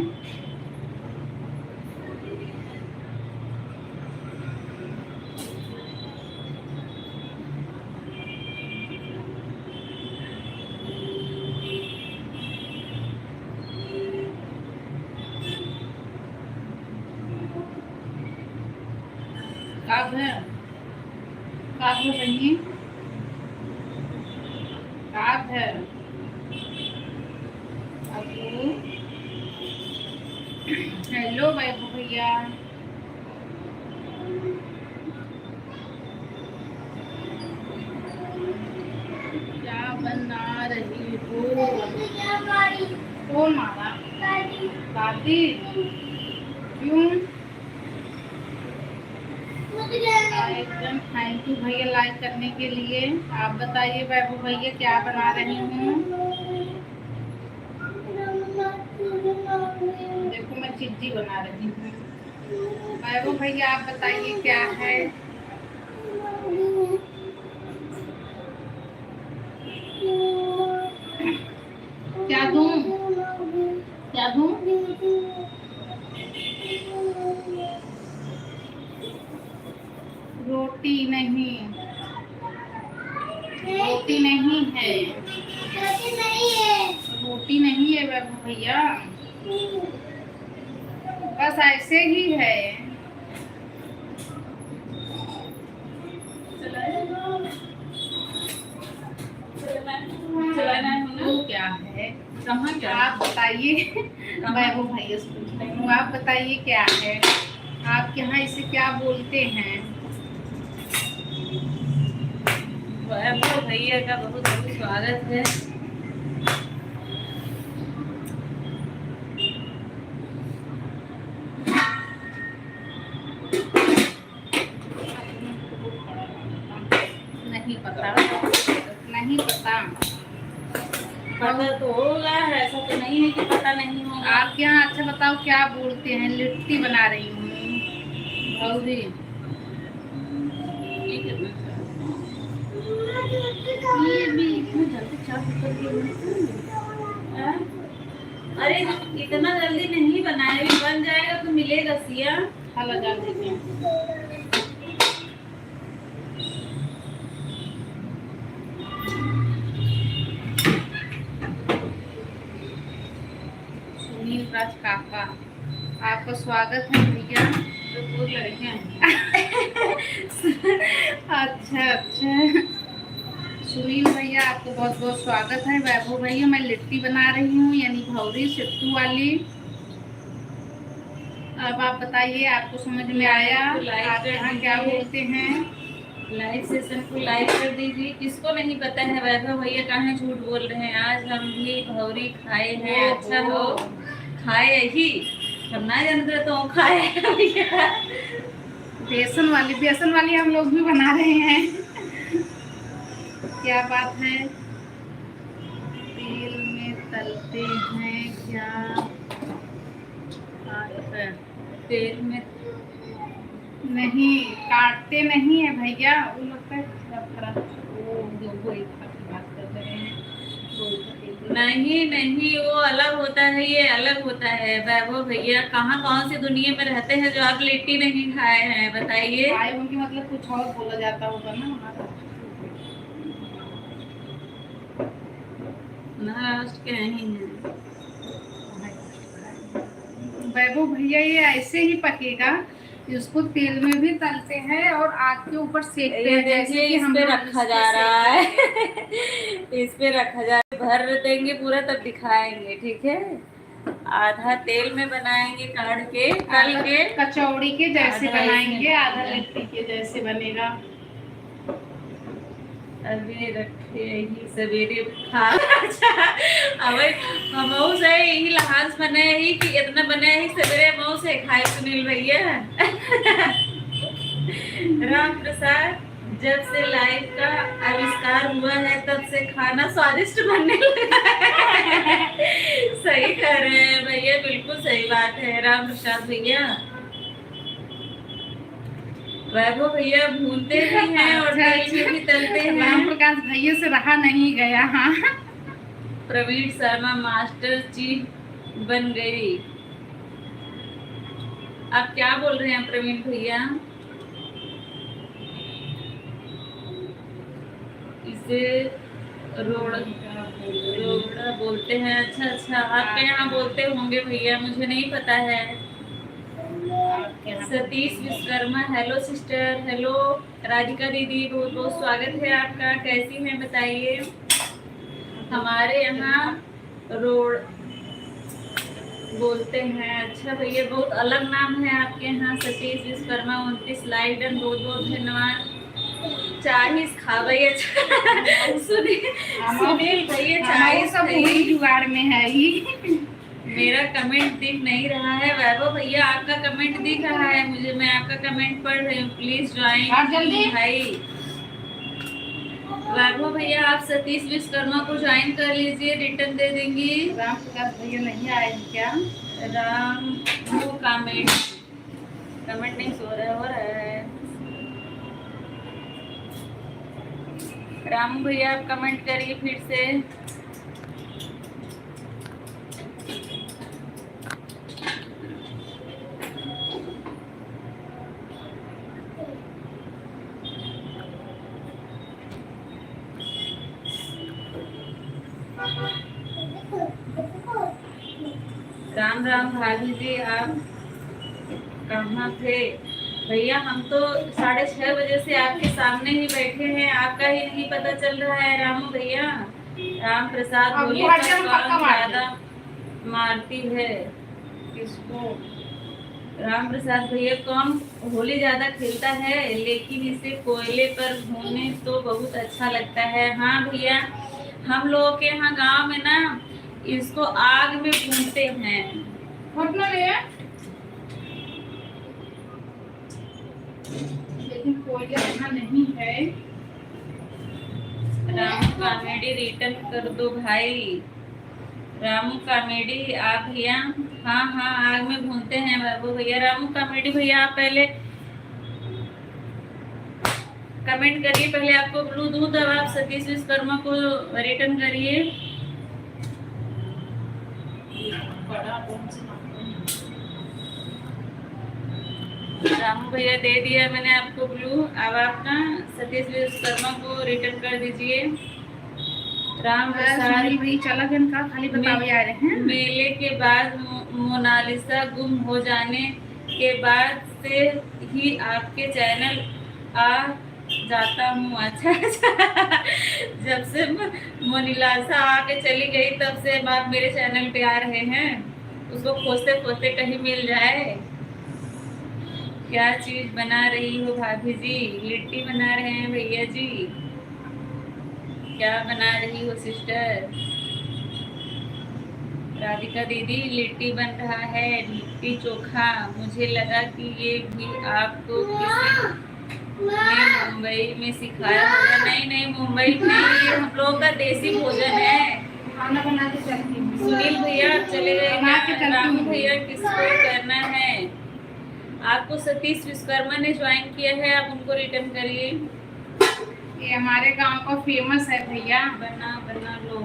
कब है बहनी, कब है हेलो वैभव भैया, क्या बना रही हो? कौन मारा? दादी क्यों? एकदम थैंक यू भैया लाइक करने के लिए। आप बताइए वैभव भैया क्या बना रही हूँ? देखो मैं चिज्जी बना रही हूँ। वैभव भैया आप बताइए क्या है? क्या दूँ? क्या दूँ? रोटी नहीं, रोटी नहीं है, रोटी नहीं है वैभव भैया, बस ऐसे ही है। वो क्या है? कहाँ क्या? आप बताइए वैभव भैया से पूछ रही हूँ, आप बताइए क्या है? आपके यहाँ इसे क्या बोलते हैं? वैभव भैया का बहुत बहुत स्वागत है। नहीं पता, नहीं पता। पता तो होगा, ऐसा तो नहीं है कि पता नहीं होगा। आपके यहाँ अच्छा बताओ क्या बोलते हैं? लिट्टी बना रही हूँ। भौरी ये भी इतने जल्दी चार ऊपर हाँ? अरे इतना जल्दी नहीं बनाए, अभी बन जाएगा तो मिलेगा सिया। हला डाल दीजिए। सुनील राज काका आपका स्वागत है भैया। तो बहुत लड़के हैं। अच्छा अच्छा, सुनील भैया आपको बहुत बहुत स्वागत है। वैभव भैया मैं लिट्टी बना रही हूँ, यानी भौरी सिट्टू वाली। अब आप बताइए आपको समझ में आया? आप यहाँ क्या बोलते हैं? लाइव सेशन को लाइक कर दीजिए। किसको नहीं पता है वैभव भैया कहाँ झूठ बोल रहे हैं। आज हम भी भौरी खाए हैं। अच्छा हो खाए ही, हम ना जानते तो खाए। बेसन वाली हम लोग भी बना रहे हैं। क्या बात है? तेल में तलते हैं क्या? तेल में नहीं, काटते नहीं है भैया। वो लगता है वो दो एक बात कर रहे हैं। नहीं नहीं, वो अलग होता है, ये अलग होता है। वैभव भैया कहाँ कौन सी दुनिया में रहते हैं जो आप लिट्टी नहीं खाए हैं? बताइए। खाए उनके मतलब कुछ और बोला जाता होगा ना हमारा। महाराष्ट्र के नहीं है। वैभव भैया ये ऐसे ही पकेगा, इसको तेल में भी तलते हैं और आग के ऊपर सेकते हैं। देखिए इस पे रखा जा रहा है। इस पे रखा जा रहा है, भर देंगे पूरा तब दिखाएंगे, ठीक है। आधा तेल में बनाएंगे, काट के तल के कचौड़ी के जैसे आधा बनाएंगे, ऐसे आधा लिट्टी के जैसे बनेगा। अभी रखे ही सवेरे खा। अच्छा अब हम से यही लहास बने ही कि इतना बने ही सवेरे मऊ से खाए सुनील भैया। राम प्रसाद जब से लाइव का आविष्कार हुआ है तब से खाना स्वादिष्ट बनने लगा है। सही कह रहे हैं भैया, बिल्कुल सही बात है राम प्रसाद भैया। वैभव भैया भूनते भी हैं और तेल में भी तलते राम हैं। प्रकाश भैया से रहा नहीं गया। हाँ, प्रवीण शर्मा मास्टर चीफ बन गई। आप क्या बोल रहे हैं प्रवीण भैया? इसे रोड़ा बोलते हैं। अच्छा अच्छा, आपके यहाँ बोलते होंगे भैया, मुझे नहीं पता है। Satish Vishwakarma, hello sister, hello Radhika दीदी, बहुत बहुत स्वागत है आपका। कैसी हैं बताइए? हमारे यहाँ रोड बोलते हैं। अच्छा भैया, बहुत अलग नाम है आपके यहाँ। सतीश विश्वकर्मा 29 लाइक डन, बहुत बहुत धन्यवाद। चालीस खा भैया। सुनील भैया चालीस सब वही जुगाड़ में है ही। मेरा कमेंट दिख नहीं रहा है। वैभव भैया आपका कमेंट दिख रहा है मुझे, मैं आपका कमेंट पढ़ रही हूँ। प्लीज ज्वाइन जल्दी भाई। वैभव भैया आप सतीश विश्वकर्मा को ज्वाइन कर लीजिए, रिटर्न दे देंगी। राम प्रकाश भैया नहीं आए क्या? राम वो कमेंट नहीं हो रहा है। रामू भैया आप कमेंट करिए फिर से। राम राम भाभी जी, आप कहाँ थे भैया? हम तो 6:30 बजे से आपके सामने ही बैठे हैं, आपका ही नहीं पता चल रहा है रामू भैया। राम प्रसाद होली का कौन ज्यादा मारती है किसको? राम प्रसाद भैया कौन होली ज्यादा खेलता है, लेकिन इसे कोयले पर भूनने तो बहुत अच्छा लगता है। हाँ भैया, हम लोगों के यहाँ गांव में ना इसको आग में भूनते हैं। लेकिन कोयला यहाँ नहीं है। रामू कॉमेडी रिटर्न कर दो भाई। रामू कॉमेडी आप भैया, हाँ हाँ आग में भूनते हैं बाबू भैया। रामू कॉमेडी भैया आप पहले कमेंट करिए, पहले आपको ब्लू दूध, अब आप सतीश विश्वकर्मा को रिटर्न करिए। रामू भैया दे दिया मैंने आपको ब्लू, अब आप ना सतीश विश्वकर्मा को रिटर्न कर दीजिए। राम प्रसाद भाई चला गया का खाली बतावे आ रहे हैं। मेले के बाद मोनालिसा गुम हो जाने के बाद से ही आपके चैनल आ जाता हूँ। अच्छा अच्छा, जब से मोनालिसा आके चली गई तब से आप मेरे चैनल पे आ रहे हैं। उसको खोजते खोजते कहीं मिल जाए। क्या चीज बना रही हो भाभी जी? लिट्टी बना रहे हैं भैया जी। क्या बना रही हो सिस्टर? राधिका दीदी लिट्टी बन रहा है, लिट्टी चोखा। मुझे लगा कि ये भी आपको किसी ने मुंबई में सिखाया होगा। नहीं नहीं, मुंबई नहीं, ये हम लोगों का देसी भोजन है। खाना बना के चलती हूँ। सुनील भैया चले गए। बना के चलती रामू हूँ। भैया किसको करना है? आपको सतीश विश्वकर्मा ने ज्वाइन किया है, आप उनको रिटर्न करिए। ये हमारे गांव का फेमस है भैया। बना लो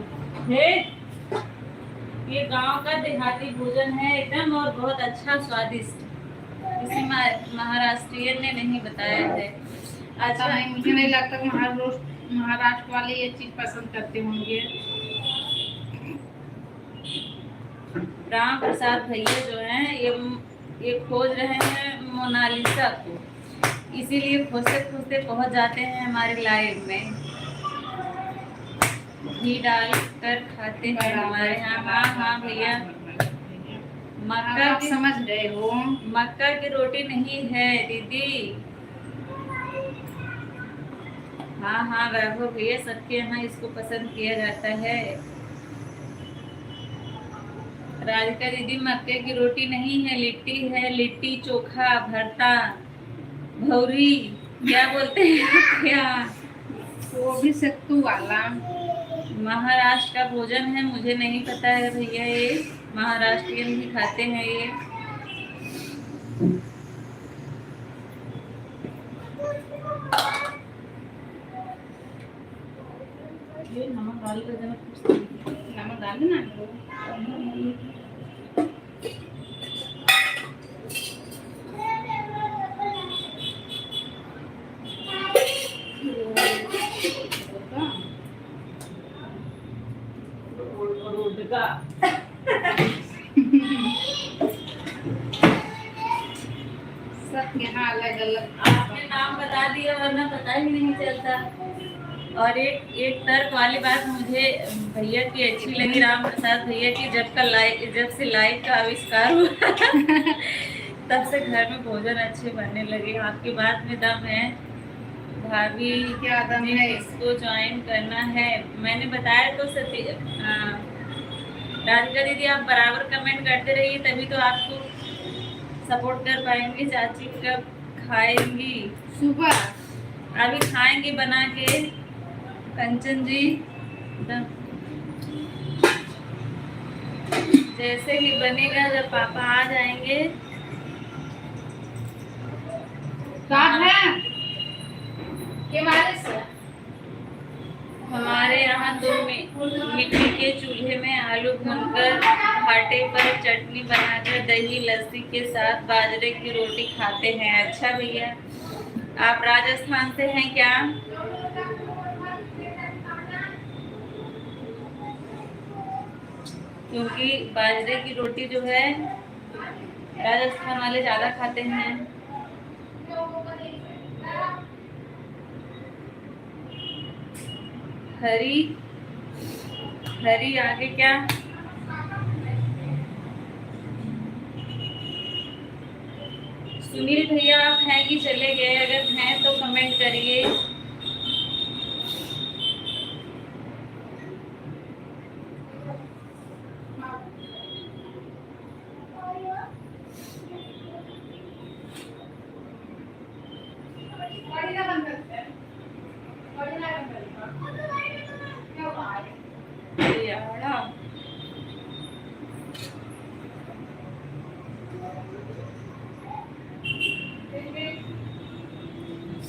है। ये गांव का देहाती भोजन है एकदम, और बहुत अच्छा स्वादिष्ट। किसी महाराष्ट्रियन ने नहीं बताया है। अच्छा नहीं, मुझे नहीं लगता कि महाराष्ट्र वाले ये चीज पसंद करते होंगे। राम प्रसाद भैया जो हैं ये खोज रहे हैं मोनालिसा को, इसीलिए खोजते खोजते पहुंच जाते हैं हमारे लाइव में। घी डाल कर खाते हैं हमारे यहाँ। हाँ हाँ भैया, मक्का आप की समझ गए हो। मक्का की रोटी नहीं है दीदी। हाँ हाँ वैभव भैया, सबके यहाँ इसको पसंद किया जाता है। राधिका दीदी मक्के की रोटी नहीं है, लिट्टी है, लिट्टी चोखा भरता भौरी। क्या बोलते हैं क्या? वो भी सत्तू वाला। महाराष्ट्र का भोजन है, मुझे नहीं पता है भैया, ये महाराष्ट्रियन भी खाते हैं ये। ये नमक डाल कर देना, नमक डाल ना सब यहाँ अलग अलग। आपने नाम बता दिया वरना पता ही नहीं चलता। और एक तर्क वाली बात मुझे भैया की अच्छी लगी, राम प्रसाद भैया की, जब से लाइट का आविष्कार हुआ तब से घर में भोजन अच्छे बनने लगे। आपकी बात में दम है भाभी, क्या दम है? इसको ज्वाइन करना है, मैंने बताया तो राधिका दीदी आप बराबर कमेंट करते रहिए, तभी तो आपको सपोर्ट कर पाएंगे। चाची कब खाएंगी? सुबह अभी खाएंगे बना के कंचन जी, जैसे ही बनेगा जब पापा आ जाएंगे। हमारे यहाँ तो मिट्टी के चूल्हे में आलू भूनकर भाटे पर चटनी बनाकर दही लस्सी के साथ बाजरे की रोटी खाते हैं। अच्छा भैया, आप राजस्थान से हैं क्या? क्योंकि बाजरे की रोटी जो है राजस्थान वाले ज्यादा खाते हैं। हरी हरी आगे क्या? सुनील भैया आप हैं कि चले गए? अगर हैं तो कमेंट करिए।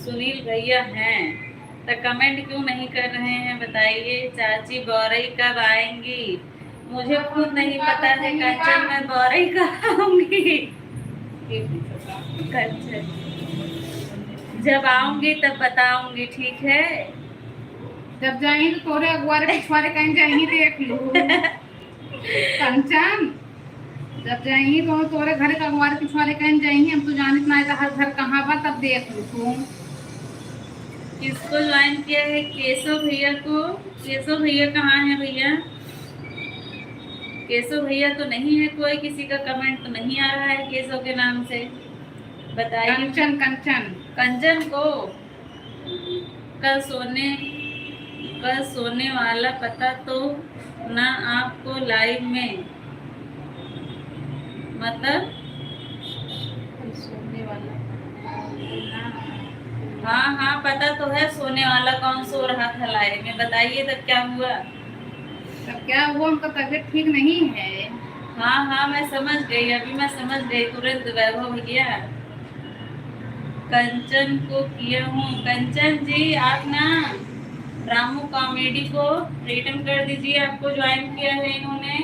सुनील भैया हैं तो कमेंट क्यों नहीं कर रहे हैं बताइए। चाची बौरई कब आएंगी? मुझे खुद नहीं पता है कंचन, मैं बौरई कब आऊंगी? कंचन जब आऊंगी तब बताऊंगी, ठीक है? जब जाएंगी तो तोरे अगुआरे पिछवारे कहीं जाएंगी देख लो कंचन। जब जाएंगी तो तोरे घर का अगुआरे पिछवारे कहीं जाएंगी, हम तो जाने ना हर घर कहाँ बा, तब देख लो तुम। किसको ज्वाइन किया है? केशव भैया को। केशव भैया कहाँ है भैया? केशव भैया तो नहीं है, कोई किसी का कमेंट तो नहीं आ रहा है केशव के नाम से, बताइए। कंचन कंचन कंचन को कल सोने वाला पता तो ना आपको लाइव में, मतलब सोने वाला। हाँ पता तो है सोने वाला। कौन सो रहा था लाइव में? बताइए तब क्या हुआ? तब क्या हुआ? उनका तबीयत ठीक नहीं है। हाँ मैं समझ गई, अभी मैं समझ गई तुरंत। वैभव भैया कंचन को किया हूँ। कंचन जी आप ना रामू कॉमेडी को रिटर्न कर दीजिए, आपको ज्वाइन किया है इन्होंने।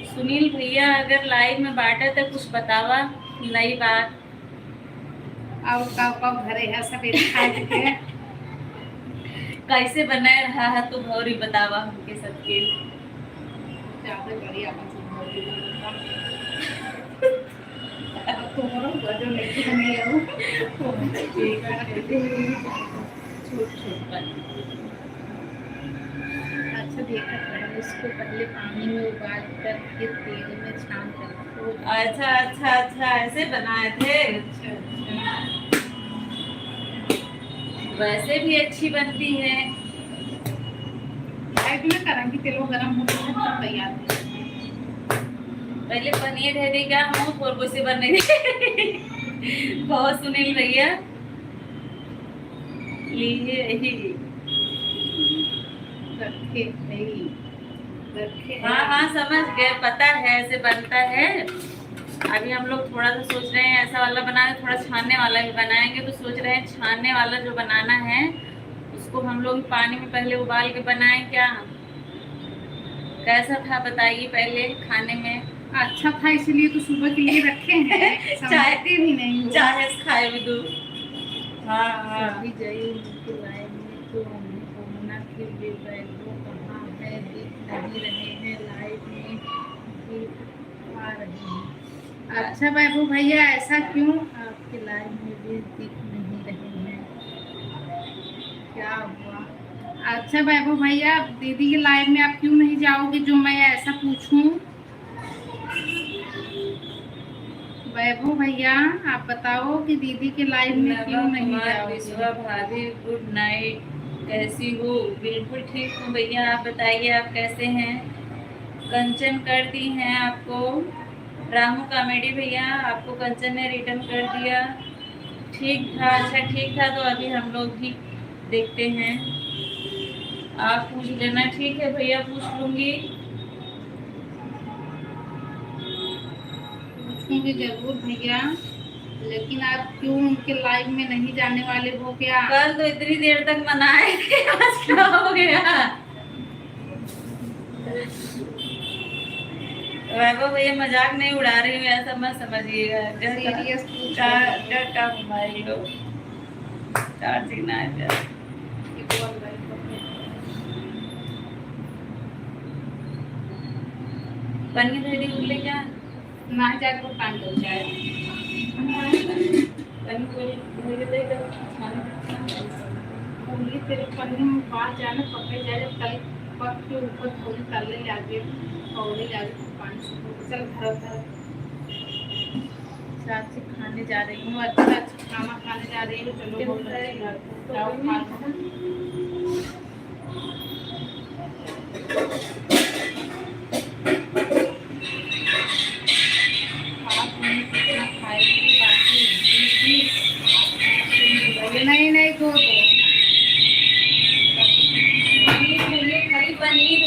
सुनील भैया अगर लाइव में बांटा तो कुछ बतावा नई बात। अब कब घरे है सब खाए के कैसे बनाए रहा है तो भौरी बतावा हमके सबके। ज्यादा बढ़िया तुम्हारा वजन नहीं बने छोट अच्छा देखा था। इसको पहले पानी में उबाल कर फिर तेल में छान कर। अच्छा ऐसे बनाए थे। वैसे भी अच्छी बनती है। लाइट में करेंगे, तेल गरम हो तब तैयार। पहले पनीर है देगा हम और से बनने बहुत सुनील भैया लीजिए यही रखे नहीं रखे। हाँ हाँ समझ गए, पता है ऐसे बनता है। अभी हम लोग थोड़ा सा सोच रहे हैं ऐसा वाला बनाए, थोड़ा छानने वाला भी बनाएंगे। तो सोच रहे हैं छानने वाला जो बनाना है उसको हम लोग पानी में पहले उबाल के बनाएं क्या? कैसा था बताइए पहले खाने में? अच्छा था इसलिए तो सुबह के लिए रखे हैं। समझते भी नहीं हो। चाहे खाए भी दूध। हाँ हाँ अभी गई उनके लाइन में तो हमने मना फिर भी गए, वो कहाँ है दिख नहीं रहे हैं लाइव में भी आ रहे हैं। अच्छा बाबू भैया ऐसा क्यों आपके लाइव में भी दिख नहीं रहे हैं, क्या हुआ? अच्छा बाबू भैया दीदी के लाइव में आप क्यों नहीं जाओगे जो मैं ऐसा पूछूं? वैभव भैया आप बताओ कि दीदी के लाइव में क्यों नहीं जाओगे? विश्वा भाभी गुड नाइट, कैसी हो? बिल्कुल ठीक हूँ भैया, आप बताइए आप कैसे हैं? कंचन कर दी हैं आपको रामू कॉमेडी भैया, आपको कंचन ने रिटर्न कर दिया। ठीक था, अच्छा ठीक था। तो अभी हम लोग भी देखते हैं, आप पूछ लेना। ठीक है भैया पूछ लूंगी। पूछूंगी जरूर भैया, लेकिन आप क्यों उनके लाइव में नहीं जाने वाले हो क्या? कल तो इतनी देर तक मनाए थे, आज क्या हो गया? वैभव भैया मजाक नहीं उड़ा रही हूँ, ऐसा मत समझिएगा। सीरियस मोबाइल लो, चार्जिंग ना आ जाए। पनीर रेडी उगले क्या? ना जाकर को पानी हो जाए। तेरे पन्नी में बाहर जाना पकड़े जाए, जब तल पक के ऊपर थोड़ी तले जाके पौड़े जाके पानी से चल घर साथ से खाने जा रही हूँ। अच्छा अच्छा खाना खाने जा रही हूँ। चलो बहुत जाओ खा नहीं नहीं दो खाली पनीर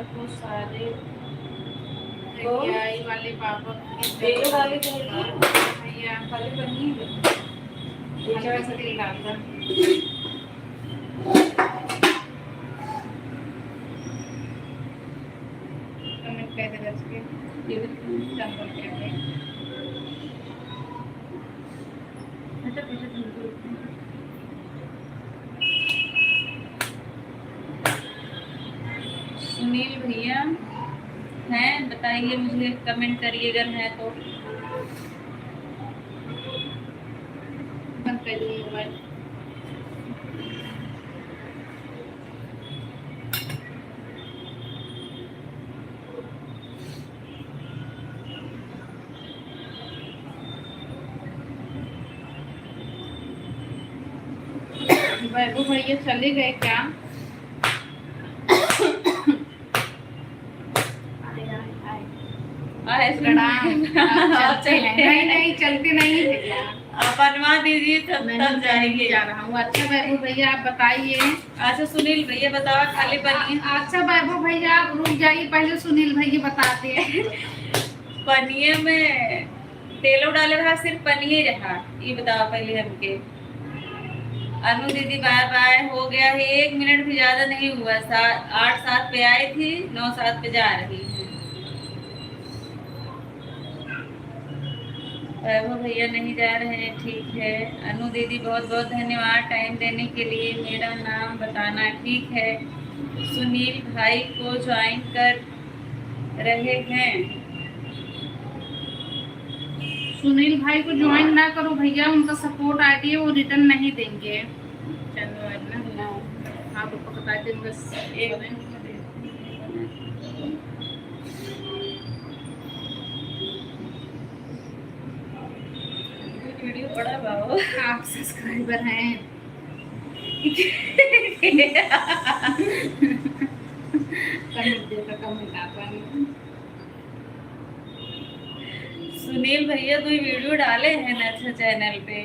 तो सारे वाले पापा भैया खाली पनीर कमेंट कर दे रच के संपर्क करके सुनील भैया हैं, बताइए मुझे, कमेंट करिए अगर है तो। बंद कर दिए मोबाइल। वैभव भैया चले गए क्या? नहीं नहीं चलते नहीं भैया, बनवा दीजिए तब तब जाएंगे। जा रहा हूँ। अच्छा वैभव भैया आप बताइए। अच्छा सुनील भैया बताओ खाली पनीर। अच्छा वैभव भैया आप रुक जाइए, पहले सुनील भैया बताते हैं। पनीर में तेलो डाले रहा सिर्फ पनीर रहा, ये बताओ पहले हमके। अनु दीदी बाय बाय, हो गया है 1 मिनट भी ज्यादा नहीं हुआ। 8-7 पे आई थी, 9-7 पे जा रही है। वैभव भैया नहीं जा रहे हैं, ठीक है। अनु दीदी बहुत बहुत धन्यवाद टाइम देने के लिए, मेरा नाम बताना। ठीक है, सुनील भाई को ज्वाइन कर रहे हैं। सुनील भाई को ज्वाइन ना करो भैया, उनका सपोर्ट आईडी है, वो रिटर्न नहीं देंगे। चलो ना आप बताते हैं बस एक वीडियो बड़ा बाबू, आप सब्सक्राइबर हैं। कमेंट देकर कमेंट आता है। सुनील भैया कोई वीडियो डाले हैं ना अच्छा चैनल पे।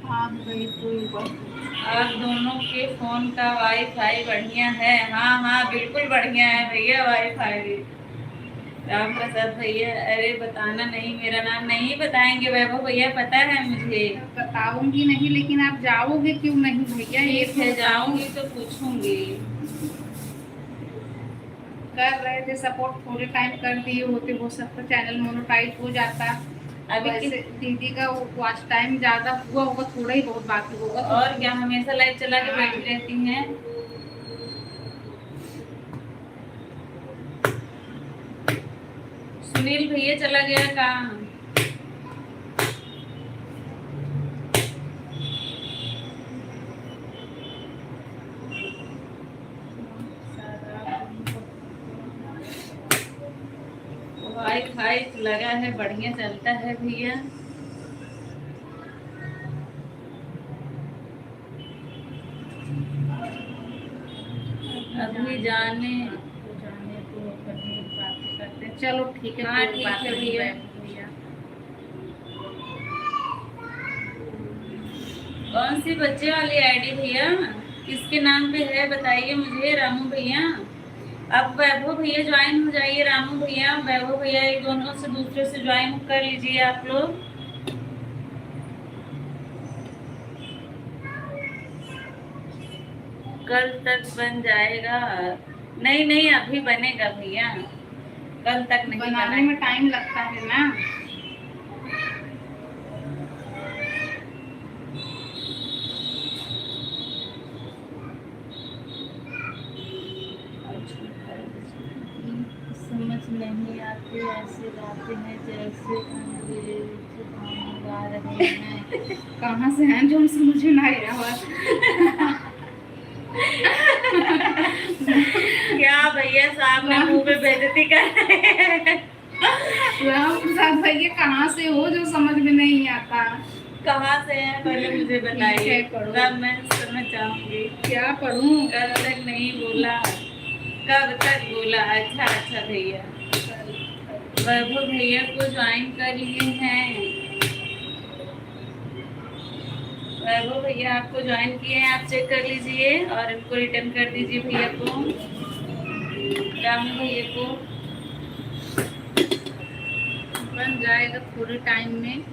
हाँ भाई कोई बात। आप दोनों के फोन का वाईफाई बढ़िया है? हाँ हाँ बिल्कुल बढ़िया है भैया वाईफाई। राम प्रसाद भैया, अरे बताना नहीं, मेरा नाम नहीं बताएंगे वैभव भैया, पता है मुझे। बताऊंगी नहीं, लेकिन आप जाओगे क्यों नहीं भैया? ये ठीक है, जाऊंगी तो पूछूंगी। कर रहे थे सपोर्ट, थोड़े टाइम कर दिए होते, हो सकता चैनल मोनेटाइज हो जाता। अभी वैसे दीदी का वॉच टाइम ज्यादा हुआ होगा, थोड़ा ही बहुत बाकी होगा। और क्या, हमेशा लाइव चला के बैठी रहती हैं। सुनील भैया चला गया कहाँ? वाईफाई लगा है, बढ़िया चलता है भैया। अभी जाने तो कभी बातें करते हैं। चलो ठीक है। हाँ कोई ठीक बात है नहीं भैया। भैया। कौन सी बच्चे वाली आईडी भैया, किसके नाम पे है बताइए मुझे। रामू भैया, अब वैभव भैया ज्वाइन हो जाइए। रामू भैया, वैभव भैया, एक दोनों से दूसरे से ज्वाइन कर लीजिए आप लोग। कल तक बन जाएगा? नहीं नहीं, अभी बनेगा भैया, कल तक नहीं बनाने में टाइम लगता है ना। समझ नहीं आती, ऐसे गाते हैं जैसे अंग्रेज गाने गा रहे हैं। कहाँ से हैं जो हम समझ में नहीं आया। क्या भैया सामने मुंह पे बेइज्जती कर रहे हैं। राम प्रसाद भैया कहाँ से हो जो समझ में नहीं आता? कहाँ से हैं पहले मुझे बताइए, पढ़ो। तब मैं समझ जाऊंगी। क्या पढ़ूं? कल तक नहीं बोला, कब तक बोला? अच्छा अच्छा भैया, वैभव भैया को ज्वाइन कर लिए हैं। वैभव भैया आपको ज्वाइन किए हैं, आप चेक कर लीजिए और इनको रिटर्न कर दीजिए भैया को, रामू भैया को। बन जाएगा थोड़े टाइम में।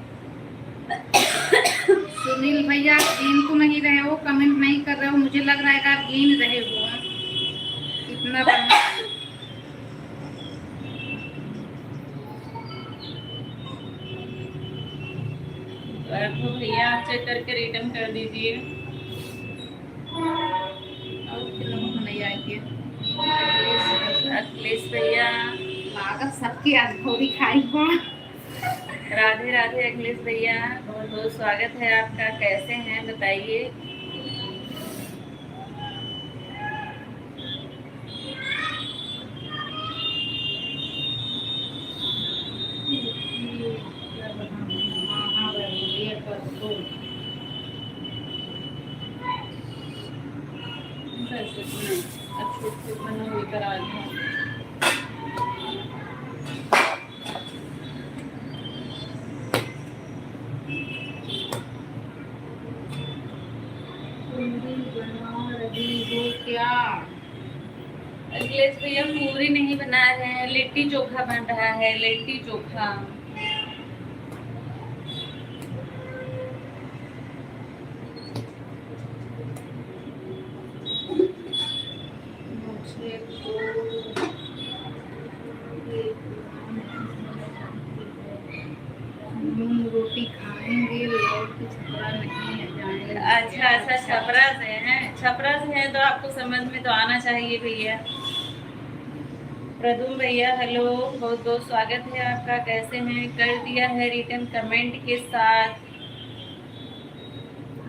सुनील भैया गिन तो नहीं रहे हो, कमेंट नहीं कर रहे हो, मुझे लग रहा है कि आप गिन रहे हो। इतना बना वैभव भैया आप चेक करके रिटर्न कर दीजिए। नहीं आएंगे। अखिलेश भैया, लागत सबकी आज भोरी खाई हो। राधे राधे अखिलेश भैया, बहुत बहुत स्वागत है आपका। कैसे हैं बताइए। अच्छे बना लेकर आ जाओ। क्या अखिलेश भैया पूरी नहीं बना रहे हैं, लिट्टी चोखा बन रहा है, लिट्टी चोखा। रोटी खाएंगे, लौकी छपरा नहीं है जाएंगे। अच्छा अच्छा, छपरा से हैं? छपरा से हैं तो आपको समझ में तो आना चाहिए भैया। प्रदुम भैया हेलो, बहुत बहुत स्वागत है आपका। कैसे हैं? कर दिया है रिटर्न कमेंट के साथ।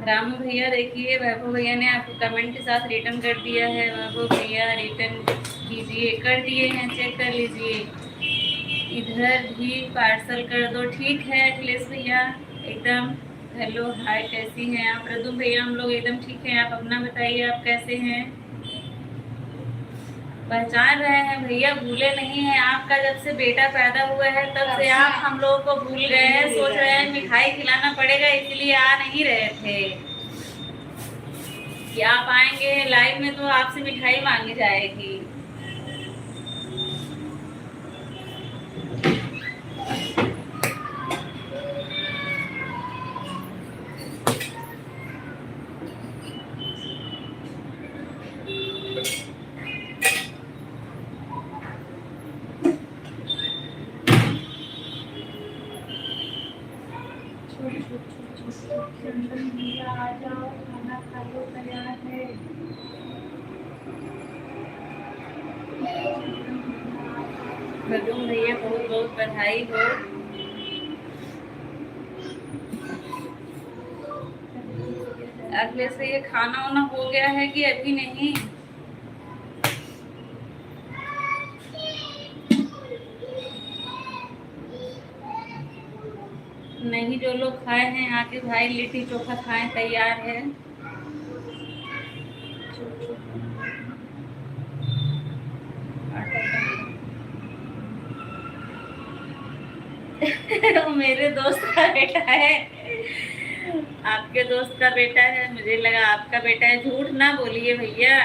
रामू भैया देखिए, वैभव भैया ने आपको कमेंट के साथ रिटर्न कर दिया है। वैभव भैया रिटर्न कीजिए, कर दिए हैं, चेक कर लीजिए। इधर भी पार्सल कर दो। ठीक है अखिलेश भैया, एकदम। हेलो हाय, कैसी हैं आप? प्रदुम भैया हम लोग एकदम ठीक हैं, आप अपना बताइए, आप कैसे हैं? पहचान रहे हैं भैया, भूले नहीं हैं। आपका जब से बेटा पैदा हुआ है तब से आप हम लोगों को भूल गए हैं। सोच रहे हैं मिठाई खिलाना पड़ेगा, इसलिए आ नहीं रहे थे कि आप आएंगे लाइव में तो आपसे मिठाई मांगी जाएगी। आ जाओ, खाना खा लो, तैयार है। प्रदुम भैया बहुत बहुत बधाई हो। अगले से ये खाना वाना हो गया है कि अभी नहीं? नहीं, जो लोग खाए हैं आके भाई लिट्टी चोखा खाएं, तैयार है। मेरे दोस्त का बेटा है, आपके दोस्त का बेटा है, मुझे लगा आपका बेटा है। झूठ ना बोलिए भैया,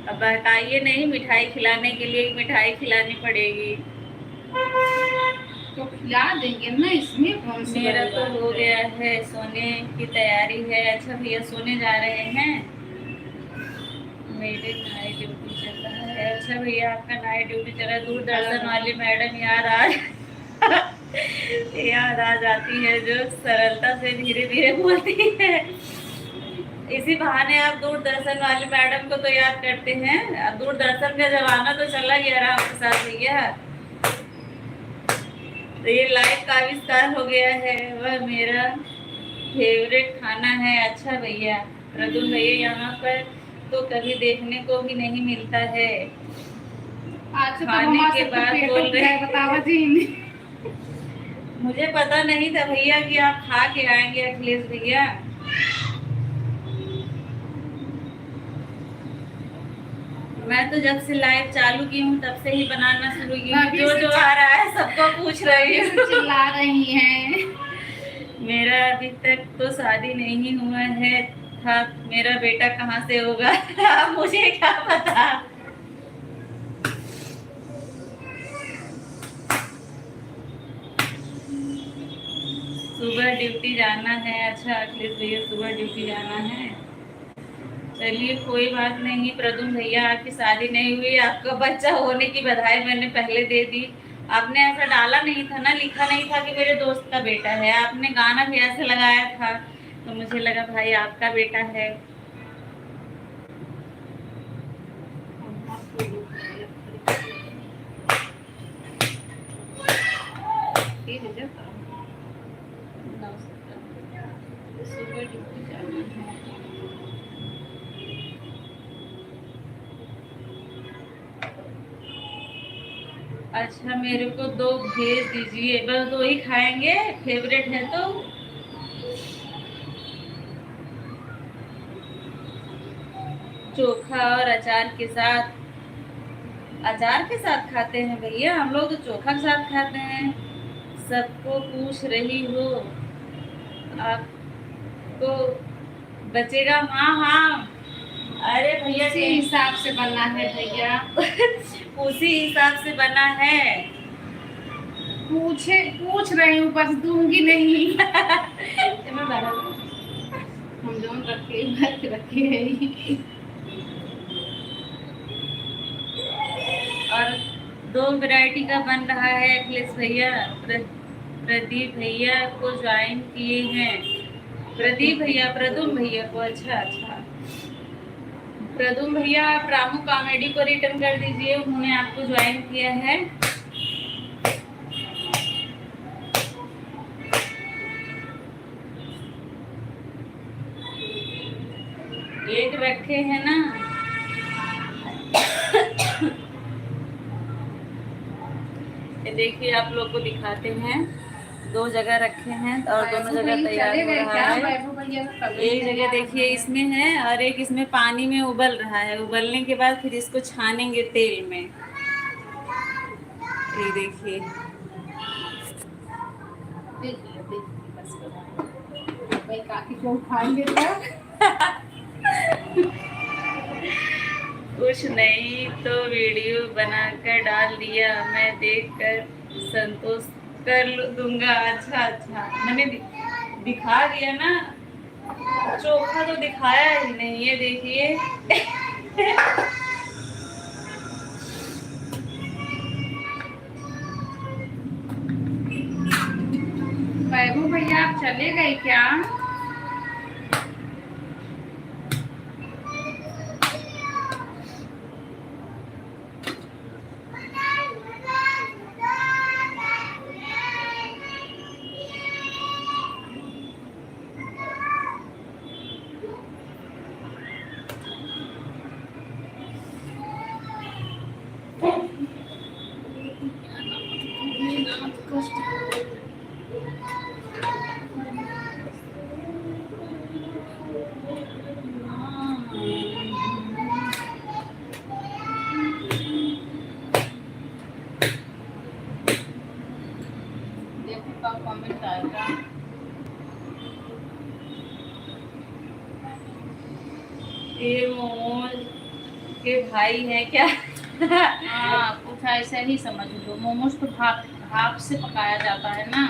अब बहकाइए नहीं। मिठाई खिलाने के लिए मिठाई खिलानी पड़ेगी तो खिला देंगे ना, इसमें कौन सी मेरा बड़ी तो बात हो है। गया है, सोने की तैयारी है। अच्छा भैया सोने जा रहे हैं, मेरे नाइट ड्यूटी चल रहा है। अच्छा भैया आपका नाइट ड्यूटी चल रहा है। दूरदर्शन वाली मैडम याद आ जाती है, जो सरलता से धीरे धीरे बोलती है। इसी बहाने आप दूरदर्शन वाली मैडम को तो याद करते हैं। अब दूरदर्शन का जमाना तो चला गया राम प्रसाद भैया। तो ये लाइव का आविष्कार हो गया है, वह मेरा फेवरेट खाना है। अच्छा भैया प्रदुम भैया, यहाँ पर तो कभी देखने को भी नहीं मिलता है। आज तो खाने के बाद बोल रहे बतावा जी। मुझे पता नहीं था भैया कि आप खा के आएंगे अखिलेश भैया। मैं तो जब से लाइव चालू की हूँ तब से ही बनाना शुरू की हूँ। जो जो आ रहा है सबको पूछ रही हूँ। चिल्ला रही हैं। मेरा अभी तक तो शादी नहीं हुआ है था, मेरा बेटा कहाँ से होगा? मुझे क्या पता। सुबह ड्यूटी जाना है। अच्छा अखिलेश भैया सुबह ड्यूटी जाना है, चलिए कोई बात नहीं। प्रदुम भैया आपकी शादी नहीं हुई, आपका बच्चा होने की बधाई मैंने पहले दे दी। आपने ऐसा डाला नहीं था ना, लिखा नहीं था कि मेरे दोस्त का बेटा है। आपने गाना भी ऐसे लगाया था तो मुझे लगा भाई आपका बेटा है। सुबह ड्यूटी जाना है। अच्छा मेरे को 2 भेज दीजिए, बस 2 ही खाएंगे, फेवरेट है तो। चोखा और अचार के साथ। अचार के साथ खाते हैं भैया, हम लोग तो चोखा के साथ खाते हैं। सबको पूछ रही हो आपको बचेगा? हाँ हाँ, अरे भैया उसी हिसाब से बना है भैया। उसी हिसाब से बना है। पूछ रही हूँ, बस दूंगी नहीं। हम जो रखे हैं। और 2 वैरायटी का बन रहा है। अखिलेश भैया प्रदीप भैया को ज्वाइन किए हैं। प्रदीप भैया प्रदुम भैया को। अच्छा अच्छा, प्रदुम भैया आप रामू कॉमेडी को रिटर्न कर दीजिए, उन्होंने आपको ज्वाइन किया है। एक रखे हैं ना। ये देखिए आप लोग को दिखाते हैं। दो जगह रखे हैं और दोनों वैभव जगह भैया तैयार चले हो गए रहा क्या? है। वैभव भैया तो कभी एक नहीं जगह आ देखिए रहा है। इसमें है और एक इसमें पानी में उबल रहा है। उबलने के बाद फिर इसको छानेंगे तेल में। ये देखिए। देखिए बस करो। भाई काकी को उठाएंगे तो कुछ नहीं तो वीडियो बनाकर डाल दिया, मैं देखकर संतोष दूंगा। अच्छा अच्छा, मैंने दिखा दिया ना। चोखा तो दिखाया ही नहीं है, देखिए। वैभव भैया आप चले गए क्या? देखो कब कमेंट आएगा। ये मोमोज के भाई हैं क्या? हाँ कुछ ऐसा ही समझ लो। मोमोज तो भाप से पकाया जाता है ना।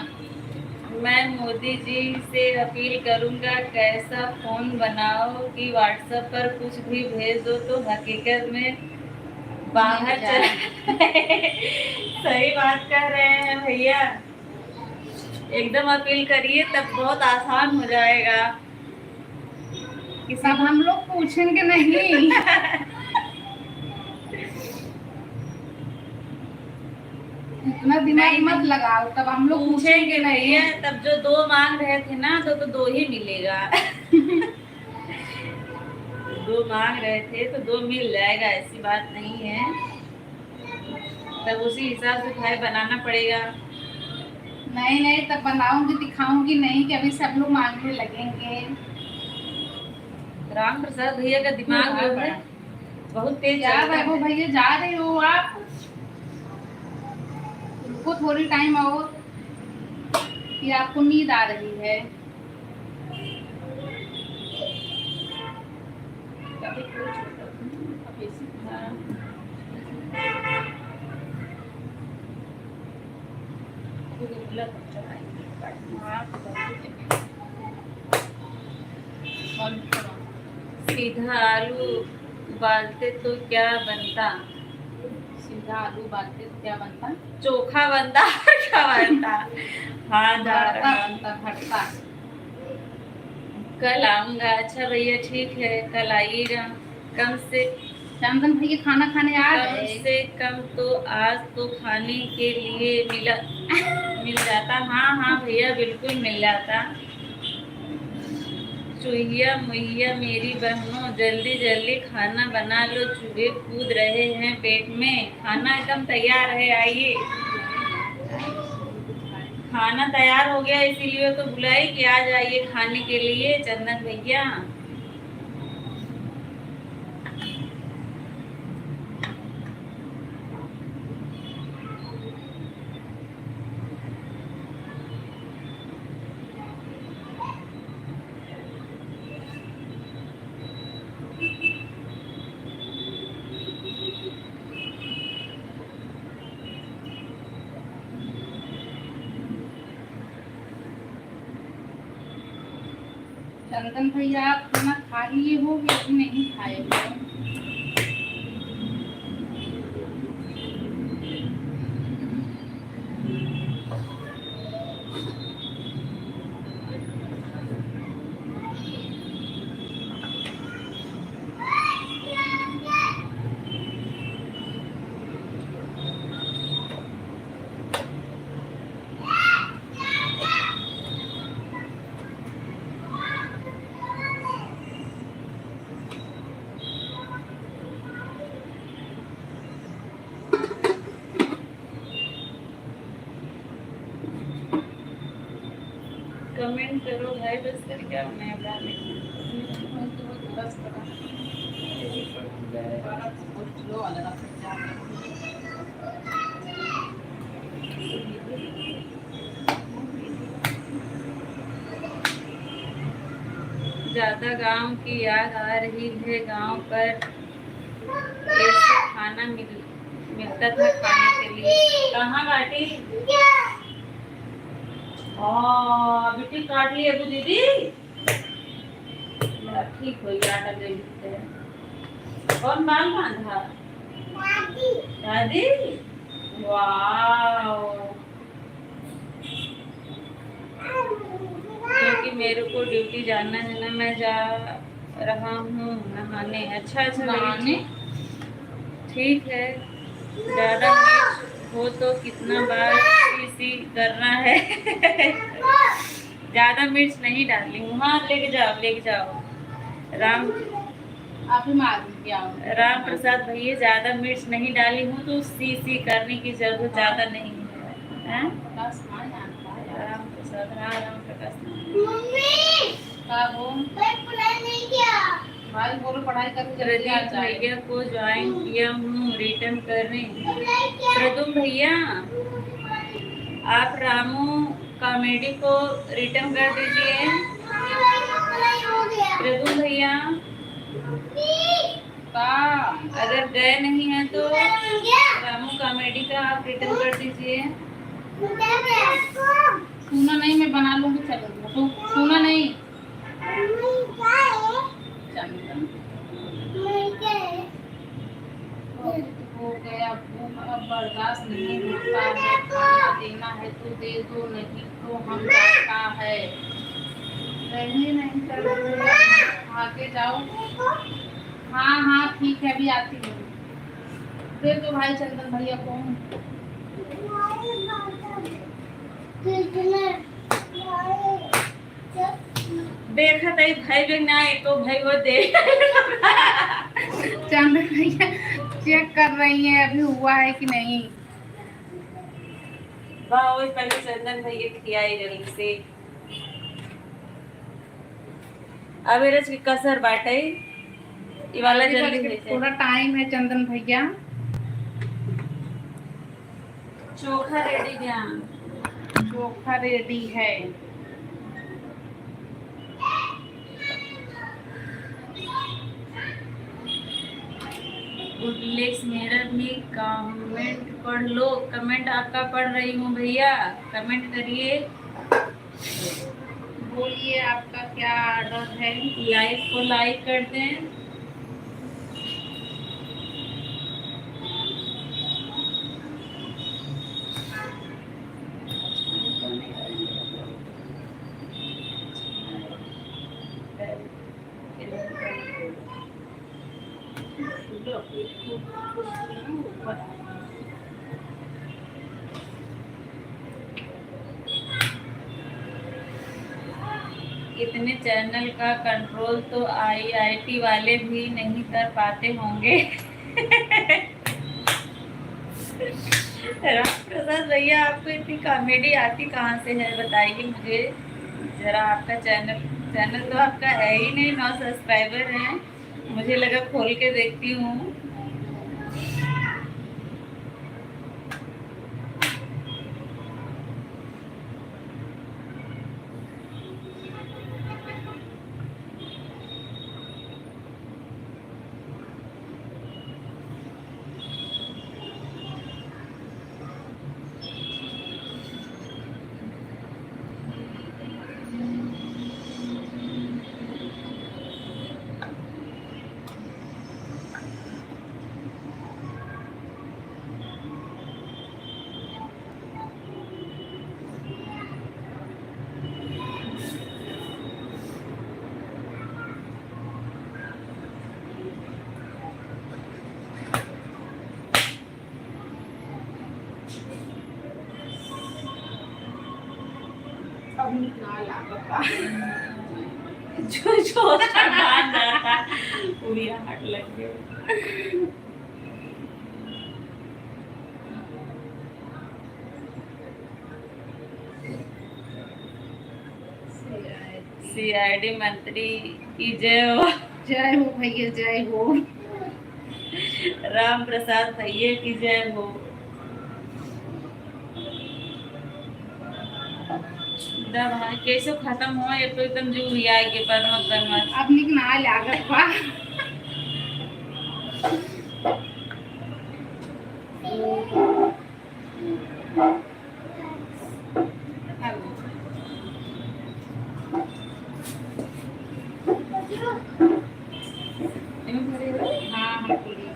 मैं मोदी जी से अपील करूंगा, कैसा फोन बनाओ कि व्हाट्सएप पर कुछ भी भेज दो तो हकीकत में बाहर मिल चला। जाए। सही बात कह रहे हैं भैया। एकदम अपील करिए तब बहुत आसान हो जाएगा। तब हम लोग पूछेंगे नहीं। इतना दिमाग नहीं, मत लगाओ, तब हम लोग पूछेंगे नहीं। भैया। तब जो दो मांग रहे थे ना तो दो ही मिलेगा। दो मांग रहे थे तो दो मिल जाएगा, ऐसी बात नहीं है। तब उसी हिसाब से भाई बनाना पड़ेगा। नहीं तब बनाऊंगी, दिखाऊंगी नहीं कि अभी सब लोग मांगने लगेंगे। राम प्रसाद भैया का दिमाग जो है बहुत तेज क्या चलता वैभव है। भैया जा रहे हो आप? रुको थोड़ी टाइम और, कि आपको नींद आ रही है। सीधा आलू उबालते तो क्या बनता? सीधा आलू उबालते तो क्या बनता? चोखा बनता। क्या बनता? हाँ जा भरता रहा। बनता, भरता। कल आऊंगा। अच्छा भैया ठीक है, कल आइएगा। कम से चंदन भैया खाना खाने आ कम गए। से कम तो आज तो खाने के लिए मिल जाता। हाँ हाँ भैया बिल्कुल मिल जाता। चूहिया मुहिया मेरी बहनों, जल्दी जल्दी खाना बना लो, चूहे कूद रहे हैं पेट में। खाना एकदम तैयार है, आइए। खाना तैयार हो गया, इसीलिए तो बुलाई कि आ जाइए खाने के लिए चंदन भैया। चंदन भैया आप खाना खा लिए हो या अभी नहीं खाए हो? कमेंट करो भाई, बस कर क्या होना है डालने में। बस बड़ा बहुत स्लो वाला रास्ता ज्यादा गांव की याद आ रही है। गांव पर ऐसे खाना मिलता था खाने के लिए। कहाँ बाटी? बेटी काट ली अभी दीदी। ठीक हो गया, आटा दे देते हैं। कौन बाल बांधा? दादी। वाह, क्योंकि मेरे को ड्यूटी जाना है ना, मैं जा रहा हूँ नहाने। अच्छा नहाने, ठीक है। ज़्यादा मिर्च हो तो कितना बार सी करना है। ज़्यादा मिर्च नहीं डाली हूँ। हाँ लेके जाओ। राम राम प्रसाद भैया, ज़्यादा मिर्च नहीं डाली हूँ तो सी करने की जरूरत ज़्यादा नहीं है। राम प्रसाद, हाँ राम प्रकाश। भाई बोलो पढ़ाई करके प्रदीप भैया को ज्वाइन किया हूँ, रिटर्न करने। प्रदुम भैया, आप रामू कॉमेडी को रिटर्न कर दीजिए। प्रदुम भैया, अगर गए नहीं हैं तो रामू कॉमेडी का आप रिटर्न कर दीजिए। सुना नहीं, मैं बना लूंगी। चलो तो सुना नहीं। हो गया, अब बर्दाश्त नहीं होता है। खाना देना है तो दे दो, नहीं तो हम जाता है। नहीं कर आगे जाओ। हाँ हाँ ठीक है, अभी आती हूँ। दे दो भाई चंदन भैया को। देखा तई भाई बहन ना, एक तो भाई वो दे। चंदन भैया चेक कर रही है अभी हुआ है कि नहीं। वाह, पहले चंदन भैया खियाई जल्दी से। अब रच की कसर बाटे, ये वाला जल्दी भेजे। थोड़ा टाइम है चंदन भैया। चोखा रेडी ध्यान। चोखा रेडी है। गुडलेक्स मिरर में कमेंट पढ़ लो। कमेंट आपका पढ़ रही हूँ भैया, कमेंट करिए। बोलिए आपका क्या ऑर्डर है। लाइक को लाइक कर दें। इतने चैनल का कंट्रोल तो आईआईटी वाले भी नहीं कर पाते होंगे। राम प्रसाद भैया, आपको इतनी कॉमेडी आती कहाँ से है, बताइए मुझे जरा। आपका चैनल तो आपका है ही नहीं, 9 सब्सक्राइबर हैं। मुझे लगा खोल के देखती हूँ। जो बात जाता पूरी हाथ लग गई। सीआईडी मंत्री की जय हो। जय हो भैया, जय हो। राम प्रसाद भैया की जय हो। भाई कैसे खत्म हो, ये तो एकदम जो हुआ है के पर मत अपनी के ना लागत बा। हाँ हाँ पूरी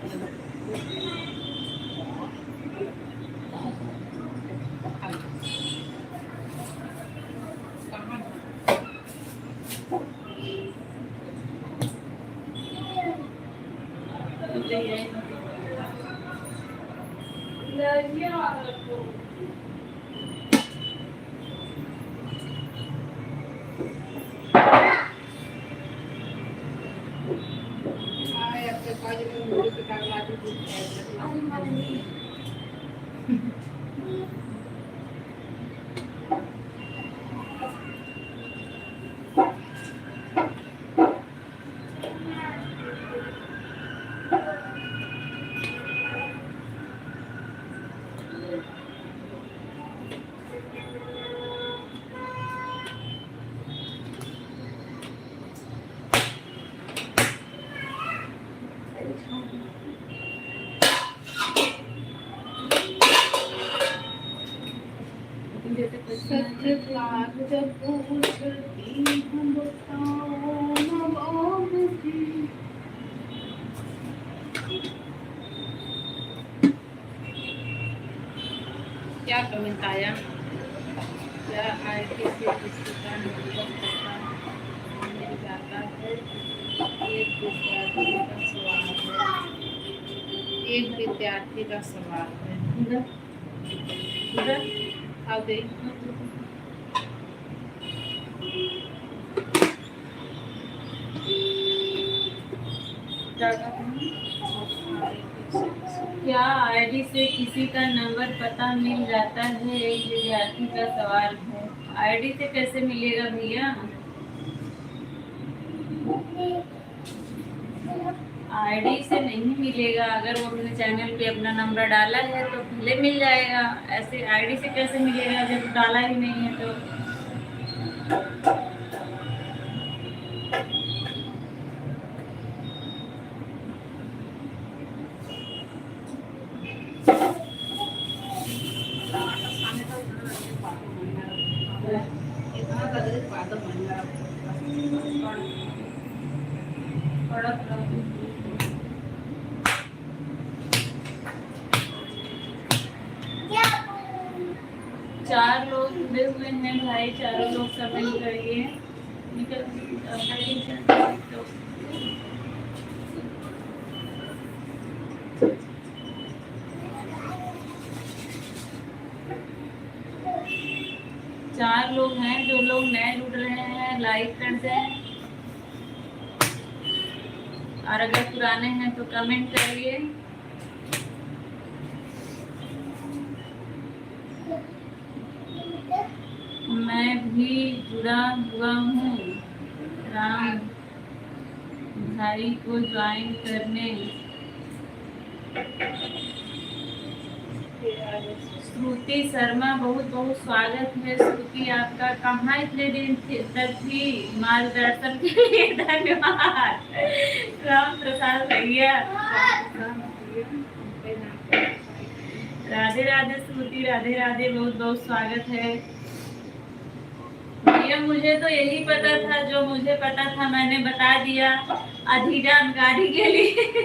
सच बात जब पूछती हूँ बताओ नवाब जी। क्या कमेंट आया? क्या आईटी से किसी का नंबर पता मिल जाता है? एक विद्यार्थी का सवाल है। एक विद्यार्थी का सवाल है। आओ दे। क्या आईडी से किसी का नंबर पता मिल जाता है? एक विद्यार्थी का सवाल है। आईडी से कैसे मिलेगा भैया? आईडी से नहीं मिलेगा। अगर वो अपने चैनल पे अपना नंबर डाला है तो पहले मिल जाएगा। ऐसे आईडी से कैसे मिलेगा जब डाला ही नहीं है तो? चार लोग जुड़े हुए हैं भाई, चारों लोग कमेंट करिए। चार लोग हैं, जो लोग नए जुड़ रहे हैं लाइक कर दें, और अगर पुराने हैं तो कमेंट करिए। मैं भी जुड़ा हुआ हूँ राम भाई को ज्वाइन करने। श्रुति शर्मा, बहुत बहुत स्वागत है श्रुति आपका। कहाँ इतने दिन तक थी? मार्गदर्शन के लिए धन्यवाद। राम प्रसाद भैया, राधे राधे श्रुति, राधे राधे, बहुत बहुत स्वागत है भैया। मुझे तो यही पता था, जो मुझे पता था मैंने बता दिया आधी जानकारी के लिए।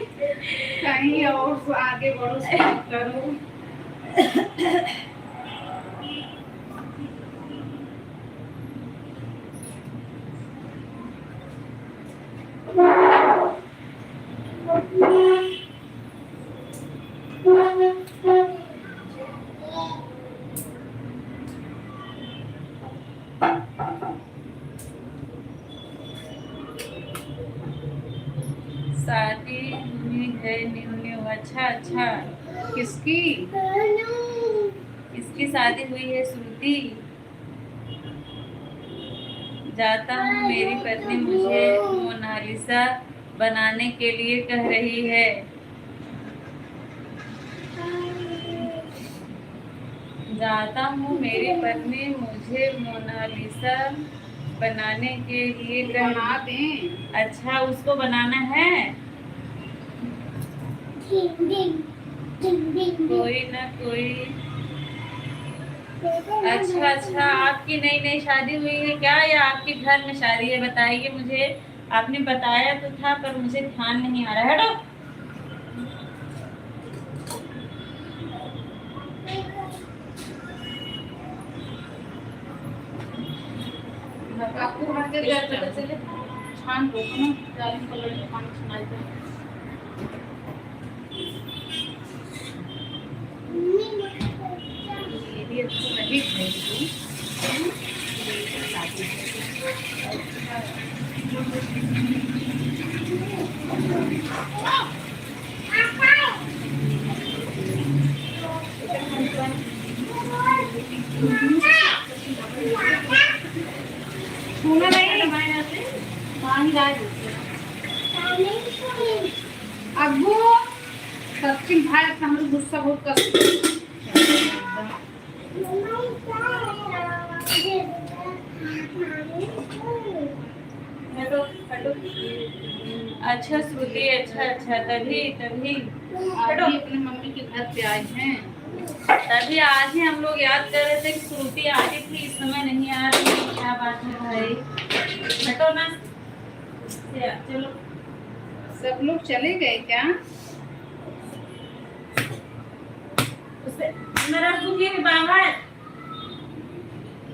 कहीं और आगे बढ़ो, करो। शादी हुई है न्यू। अच्छा अच्छा, किसकी? किसकी शादी हुई है श्रुति? जाता हूँ मेरी पत्नी मुझे मोनालिसा बनाने के लिए कह रही है। जाता हूँ मेरी पत्नी मुझे मोनालिसा बनाने के लिए कह बना दें। अच्छा, उसको बनाना है। कोई ना कोई। अच्छा अच्छा, आपकी नई नई शादी हुई है क्या, या आपके घर में शादी है? बताइए मुझे। आपने बताया तो था पर मुझे ध्यान नहीं आ रहा है। हटो। आपको घर के पता चले छान दो ना, जालिम कलर में पानी सुनाई दे। ये अच्छी नहीं खाएगी। सुना नहीं पानी डाल अब्बू सच्ची भाई हम लोग गुस्सा बहुत करते हटो हटो। अच्छा श्रुति, अच्छा अच्छा, तभी तभी हटो। अपने मम्मी के घर पे आए हैं, तभी आज ही हम लोग याद कर रहे थे कि श्रुति आती थी, इस समय नहीं आ रही है। क्या बात है भाई? हटो ना। चलो। सब लोग चले गए क्या? उसे मेरा दुखी भी बाहर।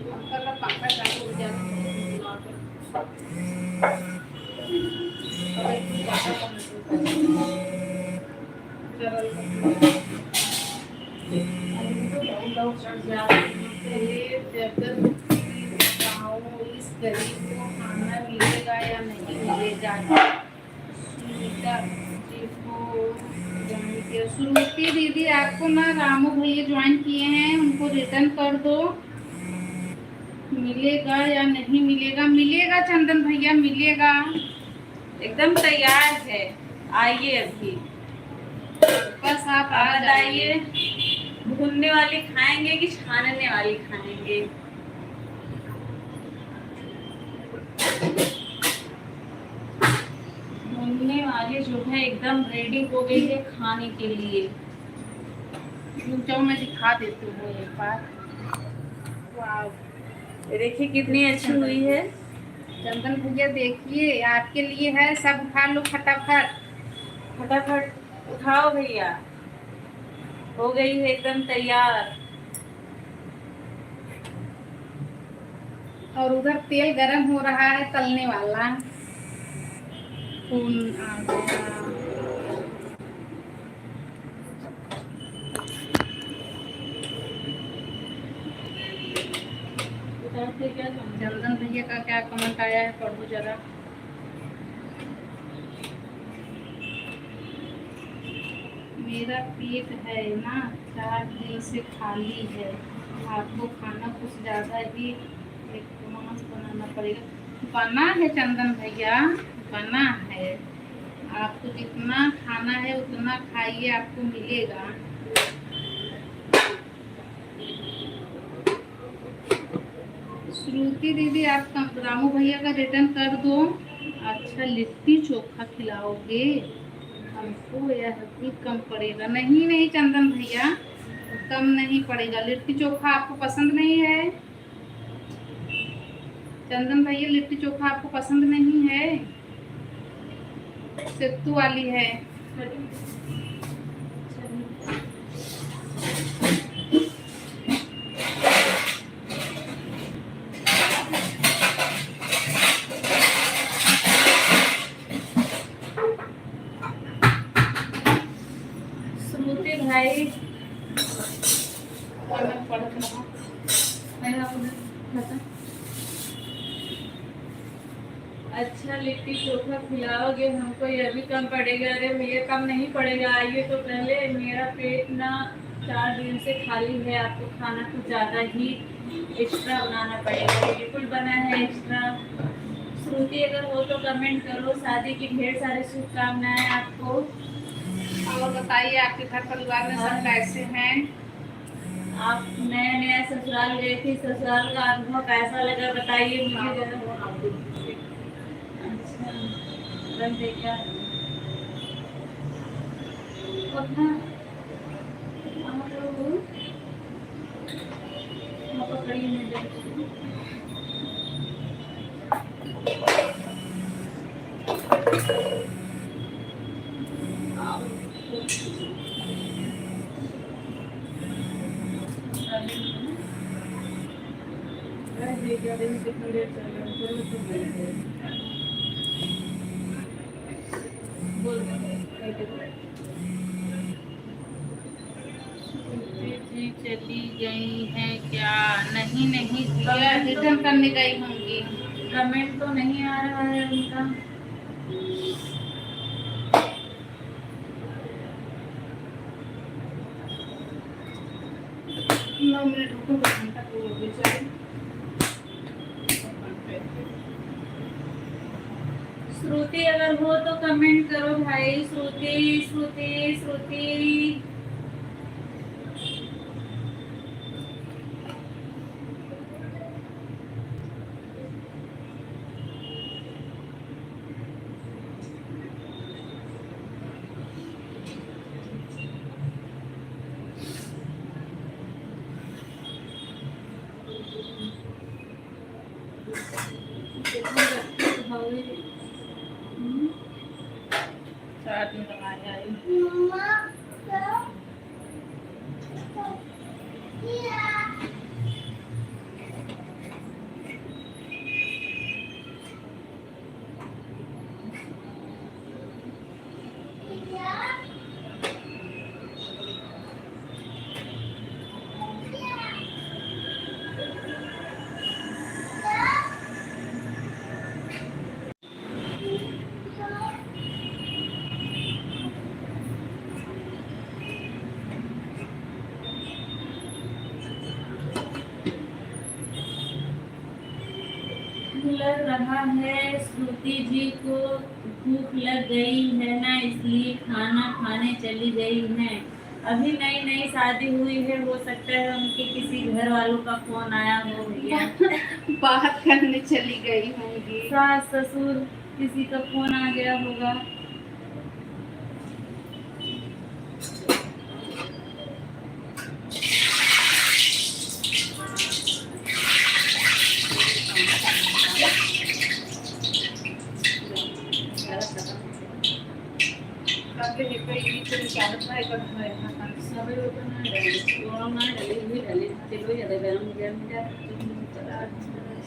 अंकल का पंखा चालू हो जाता इस गरीब को खाना मिलेगा या नहीं मिलेगा। श्रुति दीदी आपको ना रामू भैया ज्वाइन किए हैं, उनको रिटर्न कर दो। मिलेगा या नहीं मिलेगा? मिलेगा चंदन भैया, मिलेगा। एकदम तैयार है, आइए अभी। बस आप आ बताइए, भूनने वाली खाएंगे कि छानने वाली खाएंगे? भूनने वाली जो है एकदम रेडी हो गई है खाने के लिए। जाओ मैं दिखा देती हूँ एक बार। वाह, देखिए कितनी अच्छी हुई है। चंदन भैया देखिए आपके लिए है, सब उठा लो फटाफट। फटाफट उठाओ भैया, हो गई है एकदम तैयार। और उधर तेल गरम हो रहा है तलने वाला। खून आ गया। चंदन भैया का क्या कमेंट आया है, पढ़ो जरा। मेरा पेट है ना 4 दिन से खाली है, आपको खाना कुछ ज़्यादा ही एडवांस बनाना पड़ेगा। बना है चंदन भैया, बना है। आपको जितना खाना है उतना खाइए, आपको मिलेगा। श्रुति दीदी आप रामू भैया का रिटर्न कर दो। अच्छा, लिट्टी चोखा खिलाओगे हमको, यह भी कम पड़ेगा? नहीं नहीं चंदन भैया, कम नहीं पड़ेगा। लिट्टी चोखा आपको पसंद नहीं है? चंदन भैया लिट्टी चोखा आपको पसंद नहीं है? सत्तू वाली है। श्रुति भाई, अच्छा लिट्टी चोखा खिलाओगे हमको, यह भी कम पड़ेगा? अरे भैया कम नहीं पड़ेगा, आइए तो पहले, मेरा पेट ना 4 दिन से खाली है, आपको खाना कुछ ज़्यादा ही एक्स्ट्रा बनाना पड़ेगा। बिल्कुल बना है एक्स्ट्रा। श्रुति अगर हो तो कमेंट करो। शादी की ढेर सारी शुभकामनाएं आपको। और बताइए आपके घर परिवार में सब कैसे हैं? आप नया नया ससुराल गए थे, ससुराल का अनुभव कैसा लगा बताइए मुझे जरा। अच्छा, रख दे क्या? अपना पकड़िए मुझे। कितनी देर बोल जी चली गई हैं क्या? नहीं नहीं जिया, रिटर्न करने गई होंगी। कमेंट तो नहीं आ रहा है उनका। 9 मिनट रुको, 2 घंटा पूरा हो गया। श्रुति अगर हो तो कमेंट करो भाई। श्रुति श्रुति श्रुति। हम्म। 4 दिन लगाया है। लग रहा है श्रुति जी को भूख लग गई है ना, इसलिए खाना खाने चली गई हैं। अभी नई नई शादी हुई है, हो सकता है उनके किसी घर वालों का फोन आया हो भैया। बात करने चली गई होंगी। सास ससुर किसी का फोन आ गया होगा।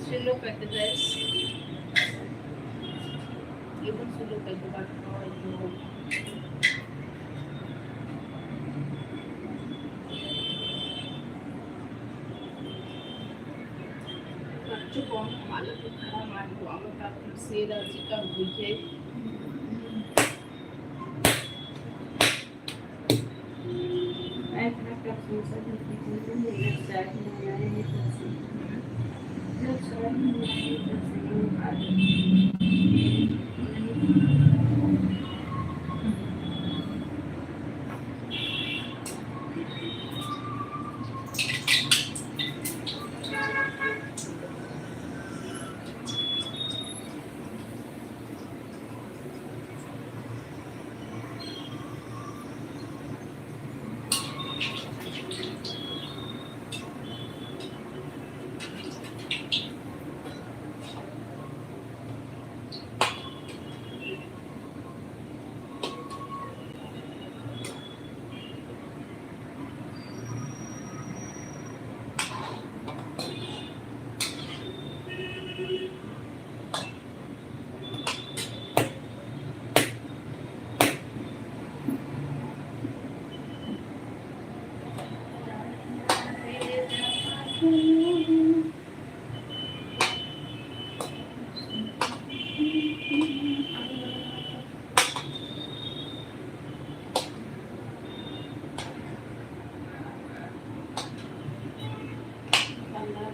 Silo pwede guys. Ibang silo pwede ba? बच्चों को हम मालूम है खाना मार हुआ मतलब सेरा चिकन भुजिया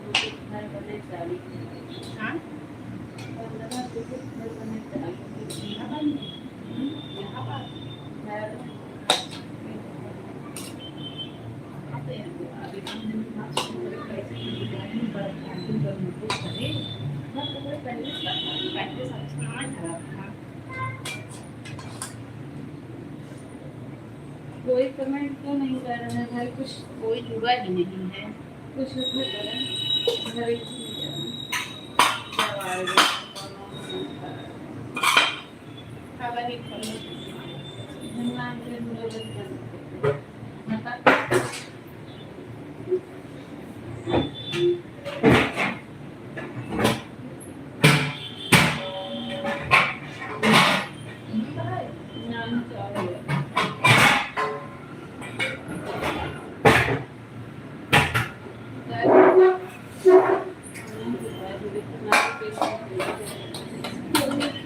घर बने चाली हाँ घर बने चाली यहाँ पर घर अभी हम दिन बात शुरू करें कैसे डिजाइन पर कैंपिंग करने को करे बस तो पहले से प्रैक्टिस अच्छा खराब था। कोई कमेंट क्यों नहीं कर रहा है भाई? कुछ कोई जुड़ा ही नहीं है। कुछ उसमें करें घर खबर ही खोलो भगवान के मतलब नाम चावल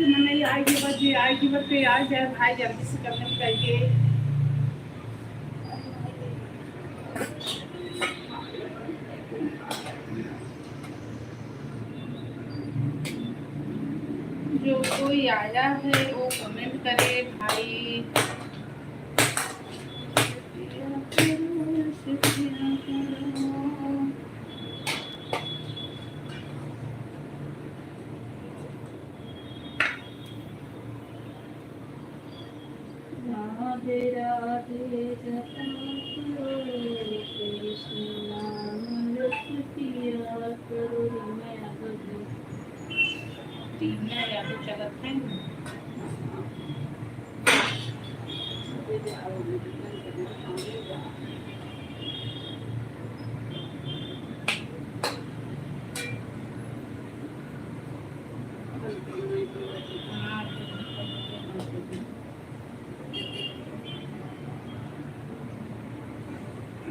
मैंने आई की बात पे आज जाए भाई जल्दी से करने चाहिए। जो कोई आया है वो कमेंट करे भाई। राधे राधे जपा कृष्ण नाम पिया करो मैं तीनों या तो चलत है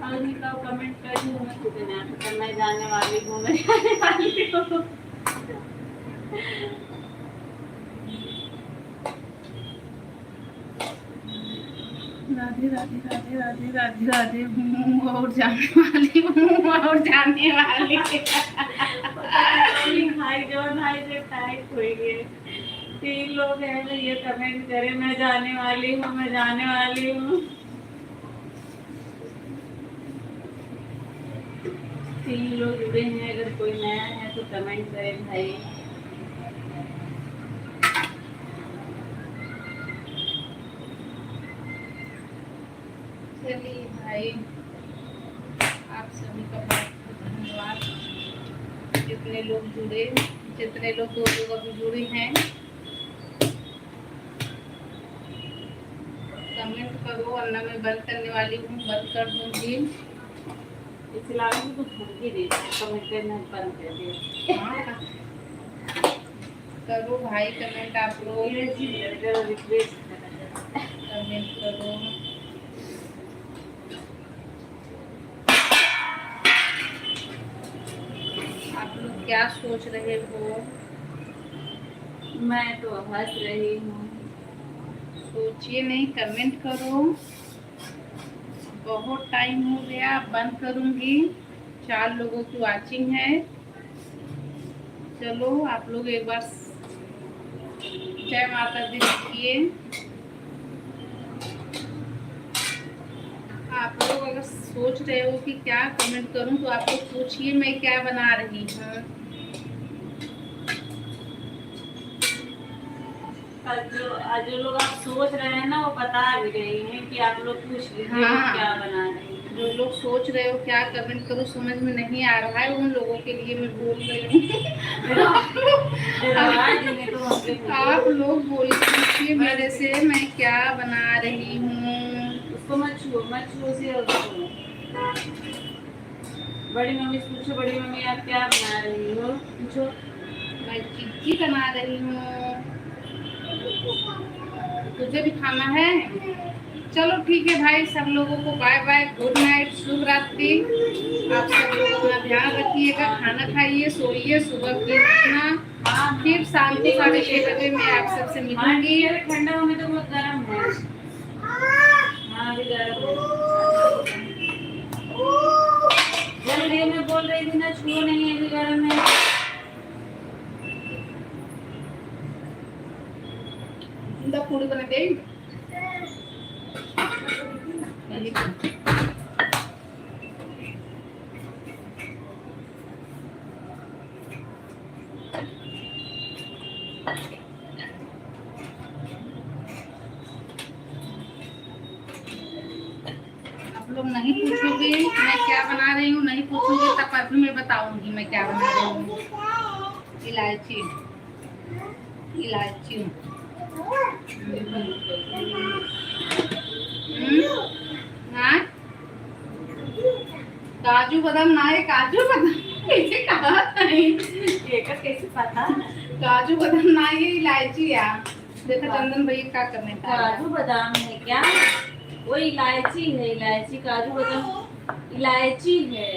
आदमी का कमेंट कर दूँ मैं तुझे ना तो मैं जाने वाली हूँ मैं जाने वाली हूँ राधे राधे राधे राधे राधे राधे हूँ और जाने वाली हूँ और जाने वाली हाई जॉन हाई से टाइप हुई है 3 लोग हैं जो ये कमेंट करे मैं जाने वाली हूँ मैं जाने वाली हूँ 3 लोग जुड़े हैं अगर कोई नया है तो कमेंट करें भाई चलिए भाई आप सभी का बहुत धन्यवाद जितने लोग जुड़े जितने लोग 2 लोग अभी जुड़े हैं कमेंट करो वरना मैं बंद करने वाली हूँ बंद कर दूंगी। इस इलाके में तो धमकी दे कमेंट करना बंद कर दिया हाँ करो भाई कमेंट आप लोग रिक्वेस्ट कमेंट करो। आप लोग क्या सोच रहे हो? मैं तो हंस रही हूँ सोचिए नहीं कमेंट करो। बहुत टाइम हो गया बंद करूंगी 4 लोगों की वाचिंग है। चलो आप लोग एक बार जय माता दी लिखिए। आप लोग अगर सोच रहे हो कि क्या कमेंट करूं तो आप लोग पूछिए मैं क्या बना रही हूँ। जो लोग आप सोच रहे हैं ना वो बता भी रही हैं कि आप लोग पूछ लीजिए हाँ। क्या बना रहे हैं जो लोग सोच रहे हो क्या कमेंट करूं समझ में नहीं आ रहा है उन लोगों के लिए मैं बोल रही हूँ। आप लोग बोलिए मेरे से मैं क्या बना रही हूँ। उसको मत छुओ से उसको बड़ी मम्मी से पूछो बड़ी मम्मी आप क्या बना रही हो पूछो। मैं चिक्की बना रही हूँ। तुझे भी खाना है? चलो ठीक है भाई सब लोगों को बाय बाय गुड नाइट शुभ रात्रि। आप सब लोग अपना ध्यान रखिएगा खाना खाइए सोइए सुबह फिर उठना फिर शाम को 6:30 बजे मैं आप सबसे मिलूंगी। ठंडा होने तो बहुत गर्म है। हाँ अभी गर्म है जल्दी में बोल बोल रही थी ना, छुओ नहीं, अभी गर्म है। पूरी बना दे। आप लोग नहीं पूछोगे मैं क्या बना रही हूँ, नहीं पूछोगे तब अभी मैं बताऊंगी मैं क्या बना रही हूँ। इलायची इलायची हाँ, काजू बादाम ना है, काजू बादाम कैसे कहा नहीं, कैसे पता? काजू बादाम ना ये इलायची यार। देखो चंदन भैया क्या करने का काजू बादाम है क्या? वो इलायची है, इलायची। काजू बादाम इलायची है।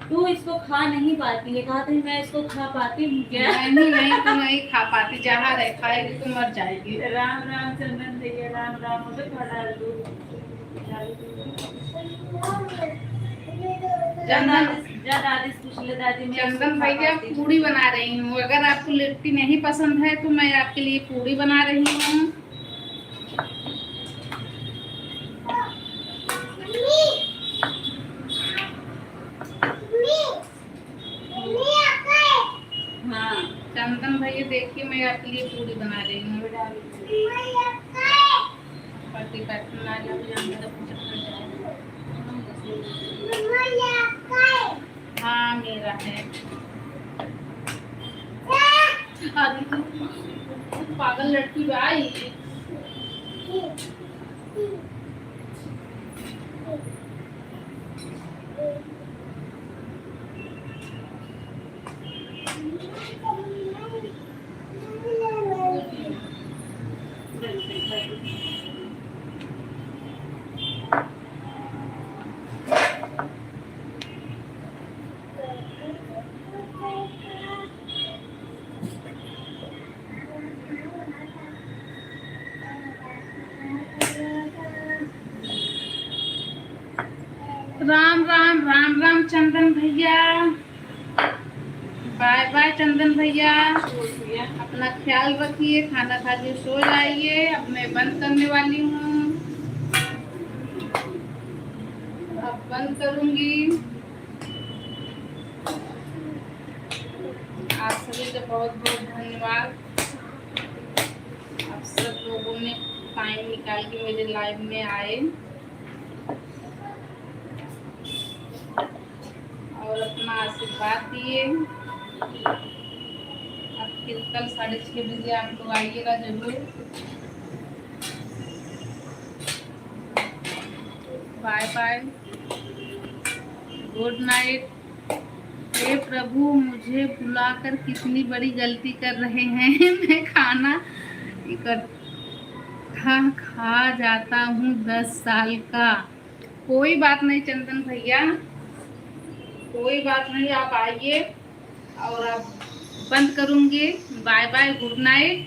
तू इसको खा नहीं पाती है, कहा था मैं इसको खा पाती हूँ क्या? नहीं नहीं तू नहीं खा पाती, जहाँ रह खाएगी तो मर जाएगी। राम राम चंदन भैया, राम राम। मुझे खा डाल दो। चंदन भैया पूड़ी बना रही हूँ, अगर आपको लिट्टी नहीं पसंद है तो मैं आपके लिए पूड़ी बना रही हूँ। हाँ चंदन भैया देखिए मैं आपके लिए पूड़ी बना रही हूँ। पति पैटर्न ना लग जाए। हाँ मेरा है। पागल लड़की भाई। राम राम राम राम चंदन भैया, बाय बाय चंदन भैया। अपना ख्याल रखिए, खाना खा के सो जाइए। अब मैं बंद करने वाली हूँ, अब बंद करूंगी। आप सभी का बहुत बहुत धन्यवाद। आप सब लोगों ने टाइम निकाल के मेरे लाइव में आए और अपना आशीर्वाद दिए। अब फिर कल 6:30 बजे आप लोग आइएगा जरूर। Bye bye, good night. हे प्रभु, मुझे बुलाकर कितनी बड़ी गलती कर रहे हैं। मैं खाना इकट्ठा खा जाता हूँ 10 साल का। कोई बात नहीं चंदन भैया, कोई बात नहीं, आप आइए और अब बंद करूंगी। Bye bye, good night.